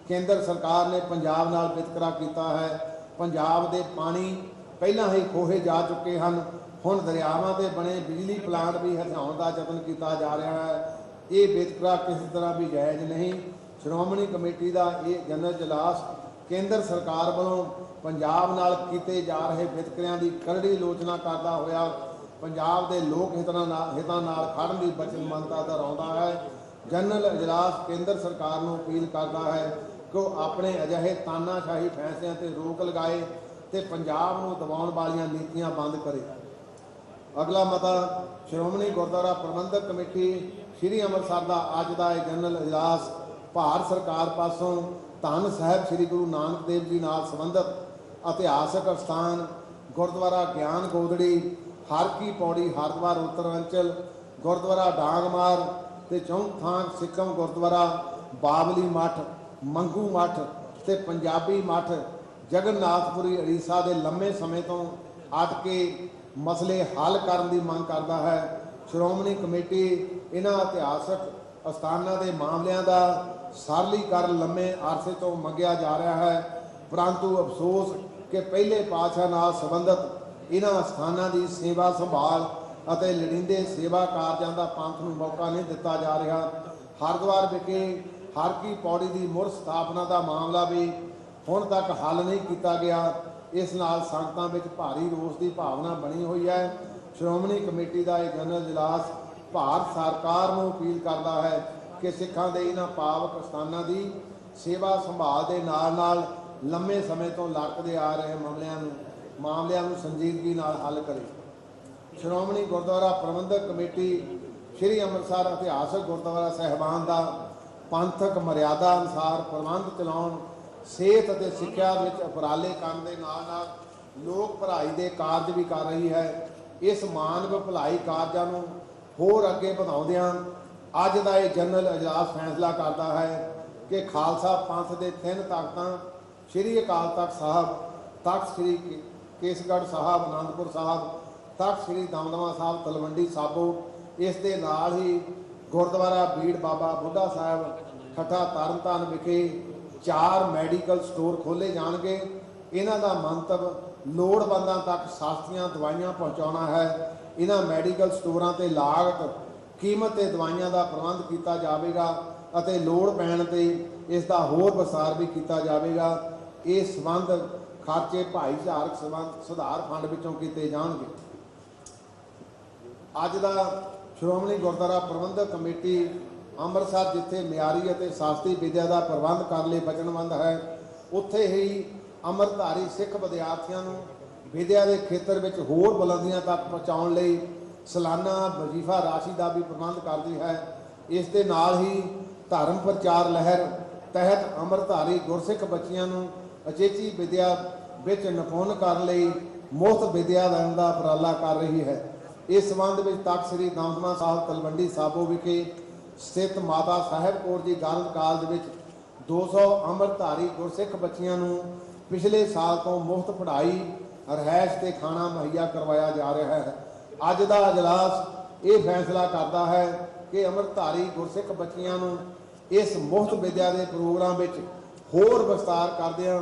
ਕੇਂਦਰ ਸਰਕਾਰ ਨੇ ਪੰਜਾਬ ਨਾਲ ਵਿਤਕਰਾ ਕੀਤਾ ਹੈ। ਪੰਜਾਬ ਦੇ ਪਾਣੀ ਪਹਿਲਾਂ ਹੀ ਖੋਹੇ ਜਾ ਚੁੱਕੇ ਹਨ, ਹੁਣ ਦਰਿਆਵਾਂ ਤੇ ਬਣੇ ਬਿਜਲੀ ਪਲਾਂਟ ਵੀ ਹਟਾਉਣ ਦਾ ਯਤਨ ਕੀਤਾ ਜਾ ਰਿਹਾ ਹੈ। ਇਹ ਵਿਤਕਰਾ ਕਿਸੇ ਤਰ੍ਹਾਂ ਵੀ ਜਾਇਜ਼ ਨਹੀਂ। ਸ਼੍ਰੋਮਣੀ ਕਮੇਟੀ ਦਾ ਇਹ ਜਨਰਲ ਇਜਲਾਸ ਕੇਂਦਰ ਸਰਕਾਰ ਵੱਲੋਂ ਪੰਜਾਬ ਨਾਲ ਕੀਤੇ ਜਾ ਰਹੇ ਵਿਤਕਰਿਆਂ ਦੀ ਕਰੜੀ ਆਲੋਚਨਾ ਕਰਦਾ ਹੋਇਆ ਪੰਜਾਬ ਦੇ ਲੋਕ ਹਿਤਾਂ ਨਾਲ ਖੜ੍ਹਨ ਦੀ ਵਚਨਬੱਧਤਾ ਦੁਹਰਾਉਂਦਾ ਹੈ। ਜਨਰਲ ਇਜਲਾਸ ਕੇਂਦਰ ਸਰਕਾਰ ਨੂੰ ਅਪੀਲ ਕਰਦਾ ਹੈ ਕਿ ਉਹ ਆਪਣੇ ਅਜਿਹੇ ਤਾਨਾਸ਼ਾਹੀ ਫੈਸਲਿਆਂ ਤੇ ਰੋਕ ਲਗਾਏ ਤੇ ਪੰਜਾਬ ਨੂੰ ਦਬਾਉਣ ਵਾਲੀਆਂ ਨੀਤੀਆਂ ਬੰਦ ਕਰੇ। ਅਗਲਾ ਮਤਾ ਸ਼੍ਰੋਮਣੀ ਗੁਰਦੁਆਰਾ ਪ੍ਰਬੰਧਕ ਕਮੇਟੀ ਸ੍ਰੀ ਅੰਮ੍ਰਿਤਸਰ ਦਾ ਅੱਜ ਦਾ ਇਹ ਜਨਰਲ ਇਜਲਾਸ ਭਾਰਤ ਸਰਕਾਰ ਪਾਸੋਂ ਧੰਨ ਸਾਹਿਬ ਸ੍ਰੀ ਗੁਰੂ ਨਾਨਕ ਦੇਵ ਜੀ ਨਾਲ ਸੰਬੰਧਿਤ ਇਤਿਹਾਸਕ ਸਥਾਨ ਗੁਰਦੁਆਰਾ ਗਿਆਨ ਗੋਦੜੀ, ਹਰ ਕੀ ਪੌੜੀ ਹਰਿਦੁਆਰ ਉੱਤਰਾਂਚਲ, ਗੁਰਦੁਆਰਾ ਡਾਂਗਮਾਰ ਤੇ ਚੌਥਾਂ ਸਿੱਕਮ ਗੁਰਦੁਆਰਾ ਬਾਬਲੀ ਮੱਠ, ਮੰਗੂ ਮੱਠ ਤੇ ਪੰਜਾਬੀ ਮੱਠ ਜਗਨਨਾਥਪੁਰੀ ਉੜੀਸਾ ਦੇ ਲੰਮੇ ਸਮੇਂ ਤੋਂ ਅਟਕੇ ਮਸਲੇ ਹੱਲ ਕਰਨ ਦੀ ਮੰਗ ਕਰਦਾ ਹੈ। ਸ਼੍ਰੋਮਣੀ ਕਮੇਟੀ ਇਹਨਾਂ ਇਤਿਹਾਸਕ ਅਸਥਾਨਾਂ ਦੇ ਮਾਮਲਿਆਂ ਦਾ ਸਰਲੀਕਰਨ ਲੰਮੇ ਅਰਸੇ ਤੋਂ ਮੰਗਿਆ ਜਾ ਰਿਹਾ ਹੈ, ਪਰੰਤੂ ਅਫਸੋਸ ਕਿ ਪਹਿਲੇ ਪਾਤਸ਼ਾਹ ਨਾਲ ਸੰਬੰਧਿਤ ਇਹਨਾਂ ਅਸਥਾਨਾਂ ਦੀ ਸੇਵਾ ਸੰਭਾਲ ਅਤੇ ਲੋੜੀਂਦੇ ਸੇਵਾ ਕਾਰਜਾਂ ਦਾ ਪੰਥ ਨੂੰ ਮੌਕਾ ਨਹੀਂ ਦਿੱਤਾ ਜਾ ਰਿਹਾ। ਹਰਿਦੁਆਰ ਵਿਖੇ ਹਰ ਕੀ ਪੌੜੀ ਦੀ ਮੁੜ ਸਥਾਪਨਾ ਦਾ ਮਾਮਲਾ ਵੀ ਹੁਣ ਤੱਕ ਹੱਲ ਨਹੀਂ ਕੀਤਾ ਗਿਆ। ਇਸ ਨਾਲ ਸੰਗਤਾਂ ਵਿੱਚ ਭਾਰੀ ਰੋਸ ਦੀ ਭਾਵਨਾ ਬਣੀ ਹੋਈ ਹੈ। ਸ਼੍ਰੋਮਣੀ ਕਮੇਟੀ ਦਾ ਇਹ ਜਨਰਲ ਇਜਲਾਸ ਭਾਰਤ ਸਰਕਾਰ ਨੂੰ ਅਪੀਲ ਕਰਦਾ ਹੈ ਕਿ ਸਿੱਖਾਂ ਦੇ ਇਹਨਾਂ ਪਾਵਕ ਸਥਾਨਾਂ ਦੀ ਸੇਵਾ ਸੰਭਾਲ ਦੇ ਨਾਲ ਲੰਮੇ ਸਮੇਂ ਤੋਂ ਲਟਕਦੇ ਆ ਰਹੇ ਮਾਮਲਿਆਂ ਨੂੰ ਸੰਜੀਦਗੀ ਨਾਲ ਹੱਲ ਕਰੇ। ਸ਼੍ਰੋਮਣੀ ਗੁਰਦੁਆਰਾ ਪ੍ਰਬੰਧਕ ਕਮੇਟੀ ਸ੍ਰੀ ਅੰਮ੍ਰਿਤਸਰ ਇਤਿਹਾਸਕ ਗੁਰਦੁਆਰਾ ਸਾਹਿਬਾਨ ਦਾ ਪੰਥਕ ਮਰਿਆਦਾ ਅਨੁਸਾਰ ਪ੍ਰਬੰਧ ਚਲਾਉਣ, ਸਿਹਤ ਅਤੇ ਸਿੱਖਿਆ ਵਿੱਚ ਉਪਰਾਲੇ ਕਰਨ ਦੇ ਨਾਲ ਲੋਕ ਭਲਾਈ ਦੇ ਕਾਰਜ ਵੀ ਕਰ ਰਹੀ ਹੈ। ਇਸ ਮਾਨਵ ਭਲਾਈ ਕਾਰਜਾਂ ਨੂੰ ਹੋਰ ਅੱਗੇ ਵਧਾਉਂਦਿਆਂ ਅੱਜ ਦਾ ਇਹ ਜਨਰਲ ਇਜਲਾਸ ਫੈਸਲਾ ਕਰਦਾ ਹੈ ਕਿ ਖਾਲਸਾ ਪੰਥ ਦੇ 3 ਤਖਤਾਂ ਸ੍ਰੀ ਅਕਾਲ ਤਖਤ ਸਾਹਿਬ, ਤਖਤ ਸ੍ਰੀ ਕੇਸਗੜ੍ਹ ਸਾਹਿਬ ਅਨੰਦਪੁਰ ਸਾਹਿਬ, ਤਖਤ ਸ੍ਰੀ ਦਮਦਮਾ ਸਾਹਿਬ ਤਲਵੰਡੀ ਸਾਬੋ, ਇਸ ਦੇ ਨਾਲ ਹੀ ਗੁਰਦੁਆਰਾ ਬੀੜ ਬਾਬਾ ਬੁੱਢਾ ਸਾਹਿਬ ਠੱਠਾ ਤਰਨਤਾਰਨ ਵਿਖੇ 4 ਮੈਡੀਕਲ ਸਟੋਰ ਖੋਲ੍ਹੇ ਜਾਣਗੇ। ਇਹਨਾਂ ਦਾ ਮੰਤਵ ਲੋੜਵੰਦਾਂ ਤੱਕ ਸਸਤੀਆਂ ਦਵਾਈਆਂ ਪਹੁੰਚਾਉਣਾ ਹੈ। ਇਹਨਾਂ ਮੈਡੀਕਲ ਸਟੋਰਾਂ ਤੇ ਲਾਗਤ ਕੀਮਤ ਤੇ ਦਵਾਈਆਂ ਦਾ ਪ੍ਰਬੰਧ ਕੀਤਾ ਜਾਵੇਗਾ ਅਤੇ ਲੋੜ ਪੈਣ ਤੇ ਇਸ ਦਾ ਹੋਰ ਵਿਸਥਾਰ ਵੀ ਕੀਤਾ ਜਾਵੇਗਾ। ਇਹ ਸੰਬੰਧ ਖਰਚੇ ਭਾਈਚਾਰਕ ਸੁਧਾਰ ਫੰਡ ਵਿੱਚੋਂ ਕੀਤੇ ਜਾਣਗੇ। ਅੱਜ ਦਾ ਸ਼੍ਰੋਮਣੀ ਗੁਰਦੁਆਰਾ ਪ੍ਰਬੰਧਕ ਕਮੇਟੀ ਅੰਮ੍ਰਿਤਸਰ ਜਿੱਥੇ ਮਿਆਰੀ ਅਤੇ ਸਸਤੀ ਵਿਦਿਆ ਦਾ ਪ੍ਰਬੰਧ ਕਰਨ ਲਈ ਵਚਨਬੱਧ ਹੈ, ਉੱਥੇ ਹੀ ਅੰਮ੍ਰਿਤਧਾਰੀ ਸਿੱਖ ਵਿਦਿਆਰਥੀਆਂ ਨੂੰ ਵਿਦਿਆ ਦੇ ਖੇਤਰ ਵਿੱਚ ਹੋਰ ਬੁਲੰਦੀਆਂ ਤੱਕ ਪਹੁੰਚਾਉਣ ਲਈ ਸਾਲਾਨਾ ਵਜ਼ੀਫਾ ਰਾਸ਼ੀ ਦਾ ਵੀ ਪ੍ਰਬੰਧ ਕਰਦੀ ਹੈ। ਇਸ ਦੇ ਨਾਲ ਹੀ ਧਰਮ ਪ੍ਰਚਾਰ ਲਹਿਰ ਤਹਿਤ ਅੰਮ੍ਰਿਤਧਾਰੀ ਗੁਰਸਿੱਖ ਬੱਚਿਆਂ ਨੂੰ ਉਚੇਚੀ ਵਿਦਿਆ ਵਿੱਚ ਨਿਪੁੰਨ ਕਰਨ ਲਈ ਮੁਫਤ ਵਿਦਿਆ ਦੇਣ ਦਾ ਉਪਰਾਲਾ ਕਰ ਰਹੀ ਹੈ। ਇਸ ਸੰਬੰਧ ਵਿੱਚ ਤਖ਼ਤ ਸ੍ਰੀ ਦਮਦਮਾ ਸਾਹਿਬ ਤਲਵੰਡੀ ਸਾਬੋ ਵਿਖੇ ਸਥਿਤ ਮਾਤਾ ਸਾਹਿਬ ਕੌਰ ਜੀ ਗਰਲਜ਼ ਕਾਲਜ ਵਿੱਚ 200 ਅੰਮ੍ਰਿਤਧਾਰੀ ਗੁਰਸਿੱਖ ਬੱਚੀਆਂ ਨੂੰ ਪਿਛਲੇ ਸਾਲ ਤੋਂ ਮੁਫਤ ਪੜ੍ਹਾਈ, ਰਿਹਾਇਸ਼ ਤੇ ਖਾਣਾ ਮੁਹੱਈਆ ਕਰਵਾਇਆ ਜਾ ਰਿਹਾ ਹੈ। ਅੱਜ ਦਾ ਇਜਲਾਸ ਇਹ ਫੈਸਲਾ ਕਰਦਾ ਹੈ ਕਿ ਅੰਮ੍ਰਿਤਧਾਰੀ ਗੁਰਸਿੱਖ ਬੱਚੀਆਂ ਨੂੰ ਇਸ ਮੁਫਤ ਵਿਦਿਆ ਦੇ ਪ੍ਰੋਗਰਾਮ ਵਿੱਚ ਹੋਰ ਵਿਸਤਾਰ ਕਰਦਿਆਂ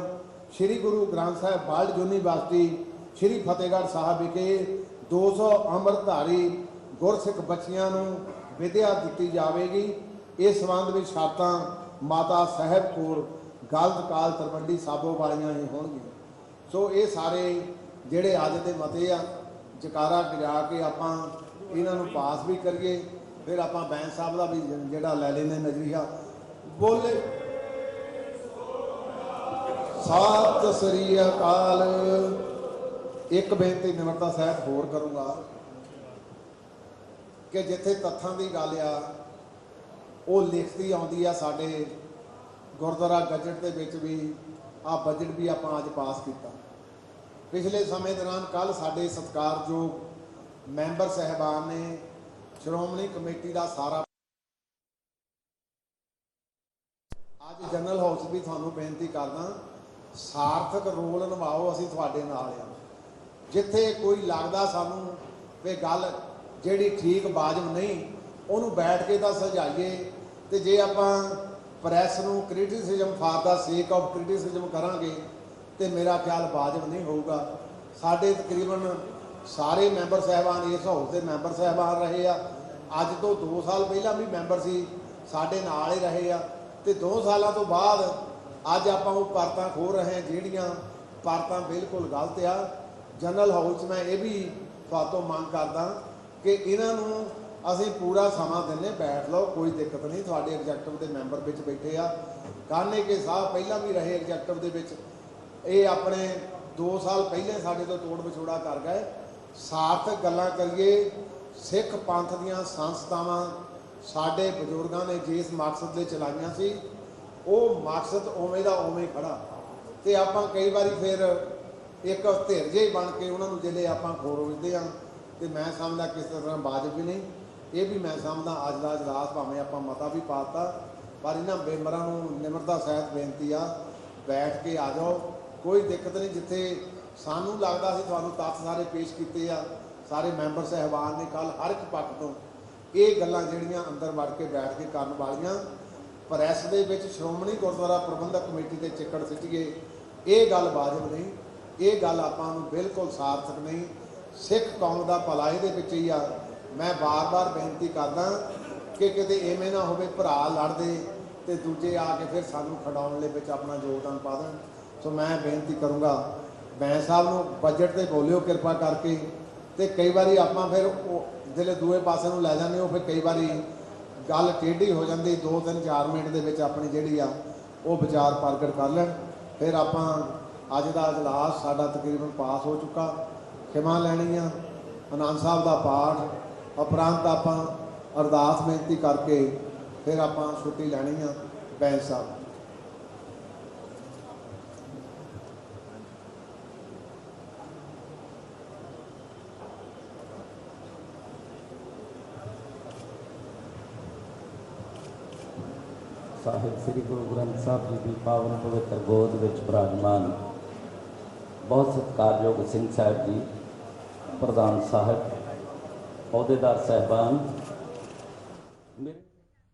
ਸ੍ਰੀ ਗੁਰੂ ਗ੍ਰੰਥ ਸਾਹਿਬ ਵਰਲਡ ਯੂਨੀਵਰਸਿਟੀ ਸ੍ਰੀ ਫਤਿਹਗੜ੍ਹ ਸਾਹਿਬ ਵਿਖੇ 200 ਅੰਮ੍ਰਿਤਧਾਰੀ ਗੁਰਸਿੱਖ ਬੱਚੀਆਂ ਨੂੰ ਵਿਦਿਆ ਦਿੱਤੀ ਜਾਵੇਗੀ। ਇਸ ਸੰਬੰਧ ਵਿੱਚ ਸ਼ਰਤਾਂ ਮਾਤਾ ਸਾਹਿਬ ਕੌਰ ਗਰਲਜ਼ ਕਾਲਜ ਤਲਵੰਡੀ ਸਾਬੋ ਵਾਲੀਆਂ ਹੀ ਹੋਣਗੀਆਂ। ਸੋ ਇਹ ਸਾਰੇ ਜਿਹੜੇ ਅੱਜ ਦੇ ਮਤੇ ਆ ਜਕਾਰਾ ਗਿਰਾ ਕੇ ਆਪਾਂ ਇਹਨਾਂ ਨੂੰ ਪਾਸ ਵੀ ਕਰੀਏ। ਫਿਰ ਆਪਾਂ ਬੈਂਸ ਸਾਹਿਬ ਦਾ ਵੀ ਜਿਹੜਾ ਲੈ ਲੈਂਦੇ ਨਜ਼ਰੀਆ ਬੋਲੇ। ਸਤਿ ਸ੍ਰੀ ਅਕਾਲ। ਇੱਕ ਬੇਨਤੀ ਨਿਮਰਤਾ ਸਹਿਤ ਹੋਰ ਕਰੂੰਗਾ ਕਿ ਜਿੱਥੇ ਤੱਥਾਂ ਦੀ ਗੱਲ ਆ ਉਹ ਲਿਖਤੀ ਆਉਂਦੀ ਆ ਸਾਡੇ ਗੁਰਦੁਆਰਾ ਗਜਟ ਦੇ ਵਿੱਚ ਵੀ ਆ ਬਜਟ ਵੀ ਆਪਾਂ ਅੱਜ ਪਾਸ ਕੀਤਾ। ਪਿਛਲੇ ਸਮੇਂ ਦੌਰਾਨ ਕੱਲ ਸਾਡੇ ਸਤਿਕਾਰਯੋਗ ਮੈਂਬਰ ਸਾਹਿਬਾਨ ਨੇ ਸ਼੍ਰੋਮਣੀ ਕਮੇਟੀ ਦਾ ਸਾਰਾ ਅੱਜ ਜਨਰਲ ਹਾਊਸ ਵੀ ਤੁਹਾਨੂੰ ਬੇਨਤੀ ਕਰਦਾ ਸਾਰਥਕ ਰੋਲ ਨਿਭਾਓ। ਅਸੀਂ ਤੁਹਾਡੇ ਨਾਲ ਆ। ਜਿੱਥੇ ਕੋਈ ਲੱਗਦਾ ਸਾਨੂੰ ਵੀ ਗੱਲ ਜਿਹੜੀ ਠੀਕ ਵਾਜਬ ਨਹੀਂ ਉਹਨੂੰ ਬੈਠ ਕੇ ਤਾਂ ਸੁਲਝਾਈਏ। ਤੇ ਜੇ ਆਪਾਂ ਪ੍ਰੈਸ ਨੂੰ ਕ੍ਰਿਟਿਸਿਜ਼ਮ ਫਾਰ ਦਾ ਸੇਕ ਆਫ ਕ੍ਰਿਟਿਸਿਜ਼ਮ ਕਰਾਂਗੇ ਤੇ ਮੇਰਾ ਖਿਆਲ ਵਾਜਬ ਨਹੀਂ ਹੋਊਗਾ। ਸਾਡੇ ਤਕਰੀਬਨ ਸਾਰੇ ਮੈਂਬਰ ਸਾਹਿਬਾਨ ਇਸ ਹਾਊਸ ਦੇ ਮੈਂਬਰ ਸਾਹਿਬਾਨ ਰਹੇ ਆ। ਅੱਜ ਤੋਂ 2 ਸਾਲ ਪਹਿਲਾਂ ਵੀ ਮੈਂਬਰ ਸੀ, ਸਾਡੇ ਨਾਲ ਹੀ ਰਹੇ ਆ। ਤੇ 2 ਸਾਲਾਂ ਤੋਂ ਬਾਅਦ ਅੱਜ ਆਪਾਂ ਉਹ ਪਰਤਾਂ ਖੋਲ ਰਹੇ ਹਾਂ ਜਿਹੜੀਆਂ ਪਰਤਾਂ ਬਿਲਕੁਲ ਗਲਤ ਆ। ਜਨਰਲ ਹਾਊਸ ਮੈਂ ਇਹ ਵੀ ਤੁਹਾਤੋਂ ਮੰਗ ਕਰਦਾ ਕਿ ਇਹਨਾਂ ਨੂੰ ਅਸੀਂ ਪੂਰਾ ਸਮਾਂ ਦਿੰਦੇ, ਬੈਠ ਲਓ, ਕੋਈ ਦਿੱਕਤ ਨਹੀਂ। ਤੁਹਾਡੇ ਐਗਜ਼ੈਕਟਿਵ ਦੇ ਮੈਂਬਰ ਵਿੱਚ ਬੈਠੇ ਆ। ਕਾਨੇ ਕੇ ਸਾਹਿਬ ਪਹਿਲਾਂ ਵੀ ਰਹੇ ਐਗਜ਼ੈਕਟਿਵ ਦੇ ਵਿੱਚ। ਇਹ ਆਪਣੇ 2 ਸਾਲ ਪਹਿਲੇ ਸਾਡੇ ਤੋਂ ਤੋੜ ਵਿਛੋੜਾ ਕਰ ਗਏ। ਸਾਰਥਕ ਗੱਲਾਂ ਕਰੀਏ। ਸਿੱਖ ਪੰਥ ਦੀਆਂ ਸੰਸਥਾਵਾਂ ਸਾਡੇ ਬਜ਼ੁਰਗਾਂ ਨੇ ਜਿਸ ਮਕਸਦ ਲਈ ਚਲਾਈਆਂ ਸੀ ਉਹ ਮਕਸਦ ਉਵੇਂ ਦਾ ਉਵੇਂ ਖੜਾ। ਤੇ ਆਪਾਂ ਕਈ ਵਾਰੀ ਫਿਰ ਇੱਕ ਧਿਰ ਜਿਹੇ ਬਣ ਕੇ ਉਹਨਾਂ ਨੂੰ ਜਿਹੜੇ ਆਪਾਂ ਖੋਰੋਜਦੇ ਹਾਂ ਤੇ ਮੈਂ ਸਮਝਦਾ ਕਿਸੇ ਤਰ੍ਹਾਂ ਵਾਜਬ ਵੀ ਨਹੀਂ। ਇਹ ਵੀ ਮੈਂ ਸਮਝਦਾ ਅੱਜ ਦਾ ਇਜਲਾਸ ਭਾਵੇਂ ਆਪਾਂ ਮਤਾ ਵੀ ਪਾਤਾ ਪਰ ਇਹਨਾਂ ਮੈਂਬਰਾਂ ਨੂੰ ਨਿਮਰਤਾ ਸਹਿਤ ਬੇਨਤੀ ਆ ਬੈਠ ਕੇ ਆ ਜਾਓ, ਕੋਈ ਦਿੱਕਤ ਨਹੀਂ। ਜਿੱਥੇ ਸਾਨੂੰ ਲੱਗਦਾ ਸੀ ਤੁਹਾਨੂੰ ਤੱਥ ਸਾਰੇ ਪੇਸ਼ ਕੀਤੇ ਆ ਸਾਰੇ ਮੈਂਬਰ ਸਾਹਿਬਾਨ ਨੇ ਕੱਲ ਹਰ ਇੱਕ ਪੱਖ ਤੋਂ ਇਹ ਗੱਲਾਂ ਜਿਹੜੀਆਂ ਅੰਦਰ ਵੜ ਕੇ ਬੈਠ ਕੇ ਕਰਨ ਵਾਲੀਆਂ ਪ੍ਰੈਸ ਦੇ ਵਿੱਚ ਸ਼੍ਰੋਮਣੀ ਗੁਰਦੁਆਰਾ ਪ੍ਰਬੰਧਕ ਕਮੇਟੀ ਦੇ ਚਿੱਕੜ ਸਿੱਟੀਏ, ਇਹ ਗੱਲ ਵਾਜਬ ਨਹੀਂ। ਇਹ ਗੱਲ ਆਪਾਂ ਨੂੰ ਬਿਲਕੁਲ ਸਾਰਥਕ ਨਹੀਂ। ਸਿੱਖ ਕੌਮ ਦਾ ਭਲਾ ਇਹਦੇ ਵਿੱਚ ਹੀ ਆ। ਮੈਂ ਬਾਰ-ਬਾਰ ਬੇਨਤੀ ਕਰਦਾ ਕਿ ਕਿਤੇ ਐਵੇਂ ਨਾ ਹੋਵੇ ਭਰਾ ਲੜਦੇ ਤੇ ਦੂਜੇ ਆ ਕੇ ਫਿਰ ਸਾਨੂੰ ਖੜਾਉਣ ਦੇ ਵਿੱਚ ਆਪਣਾ ਯੋਗਦਾਨ ਪਾ ਦੇਣ। ਸੋ ਮੈਂ ਬੇਨਤੀ ਕਰੂੰਗਾ ਬੈਂਸ ਸਾਹਿਬ ਨੂੰ ਬਜਟ ਤੇ ਬੋਲਿਓ ਕਿਰਪਾ ਕਰਕੇ। ਤੇ ਕਈ ਵਾਰੀ ਆਪਾਂ ਫਿਰ ਉਹ ਜਿਹੜੇ ਦੂਏ ਪਾਸੇ ਨੂੰ ਲੈ ਜਾਂਦੇ ਉਹ ਫਿਰ ਕਈ ਵਾਰੀ ਗੱਲ ਟੇਢੀ ਹੋ ਜਾਂਦੀ। 2-3-4 ਮਿੰਟ ਦੇ ਵਿੱਚ ਆਪਣੀ ਜਿਹੜੀ ਆ ਉਹ ਵਿਚਾਰ ਪ੍ਰਗਟ ਕਰ ਲੈਣ। ਫਿਰ ਆਪਾਂ ਅੱਜ ਦਾ ਇਜਲਾਸ ਸਾਡਾ ਤਕਰੀਬਨ ਪਾਸ ਹੋ ਚੁੱਕਾ। ਖਿਮਾ ਲੈਣੀ ਆ। ਆਨੰਦ ਸਾਹਿਬ ਦਾ ਪਾਠ ਉਪਰੰਤ ਆਪਾਂ ਅਰਦਾਸ ਬੇਨਤੀ ਕਰਕੇ ਫਿਰ ਆਪਾਂ ਛੁੱਟੀ ਲੈਣੀ ਆ। ਬੈਂਸ ਸਾਹਿਬ ਸਾਹਿਬ ਸ੍ਰੀ ਗੁਰੂ ਗ੍ਰੰਥ ਸਾਹਿਬ ਜੀ ਦੀ ਪਾਵਨ ਪਵਿੱਤਰ ਗੋਦ ਵਿੱਚ ਬਿਰਾਜਮਾਨ ਬਹੁਤ ਸਤਿਕਾਰਯੋਗ ਸਿੰਘ ਸਾਹਿਬ ਜੀ, ਪ੍ਰਧਾਨ ਸਾਹਿਬ, ਅਹੁਦੇਦਾਰ ਸਾਹਿਬਾਨ, ਮੇਰੇ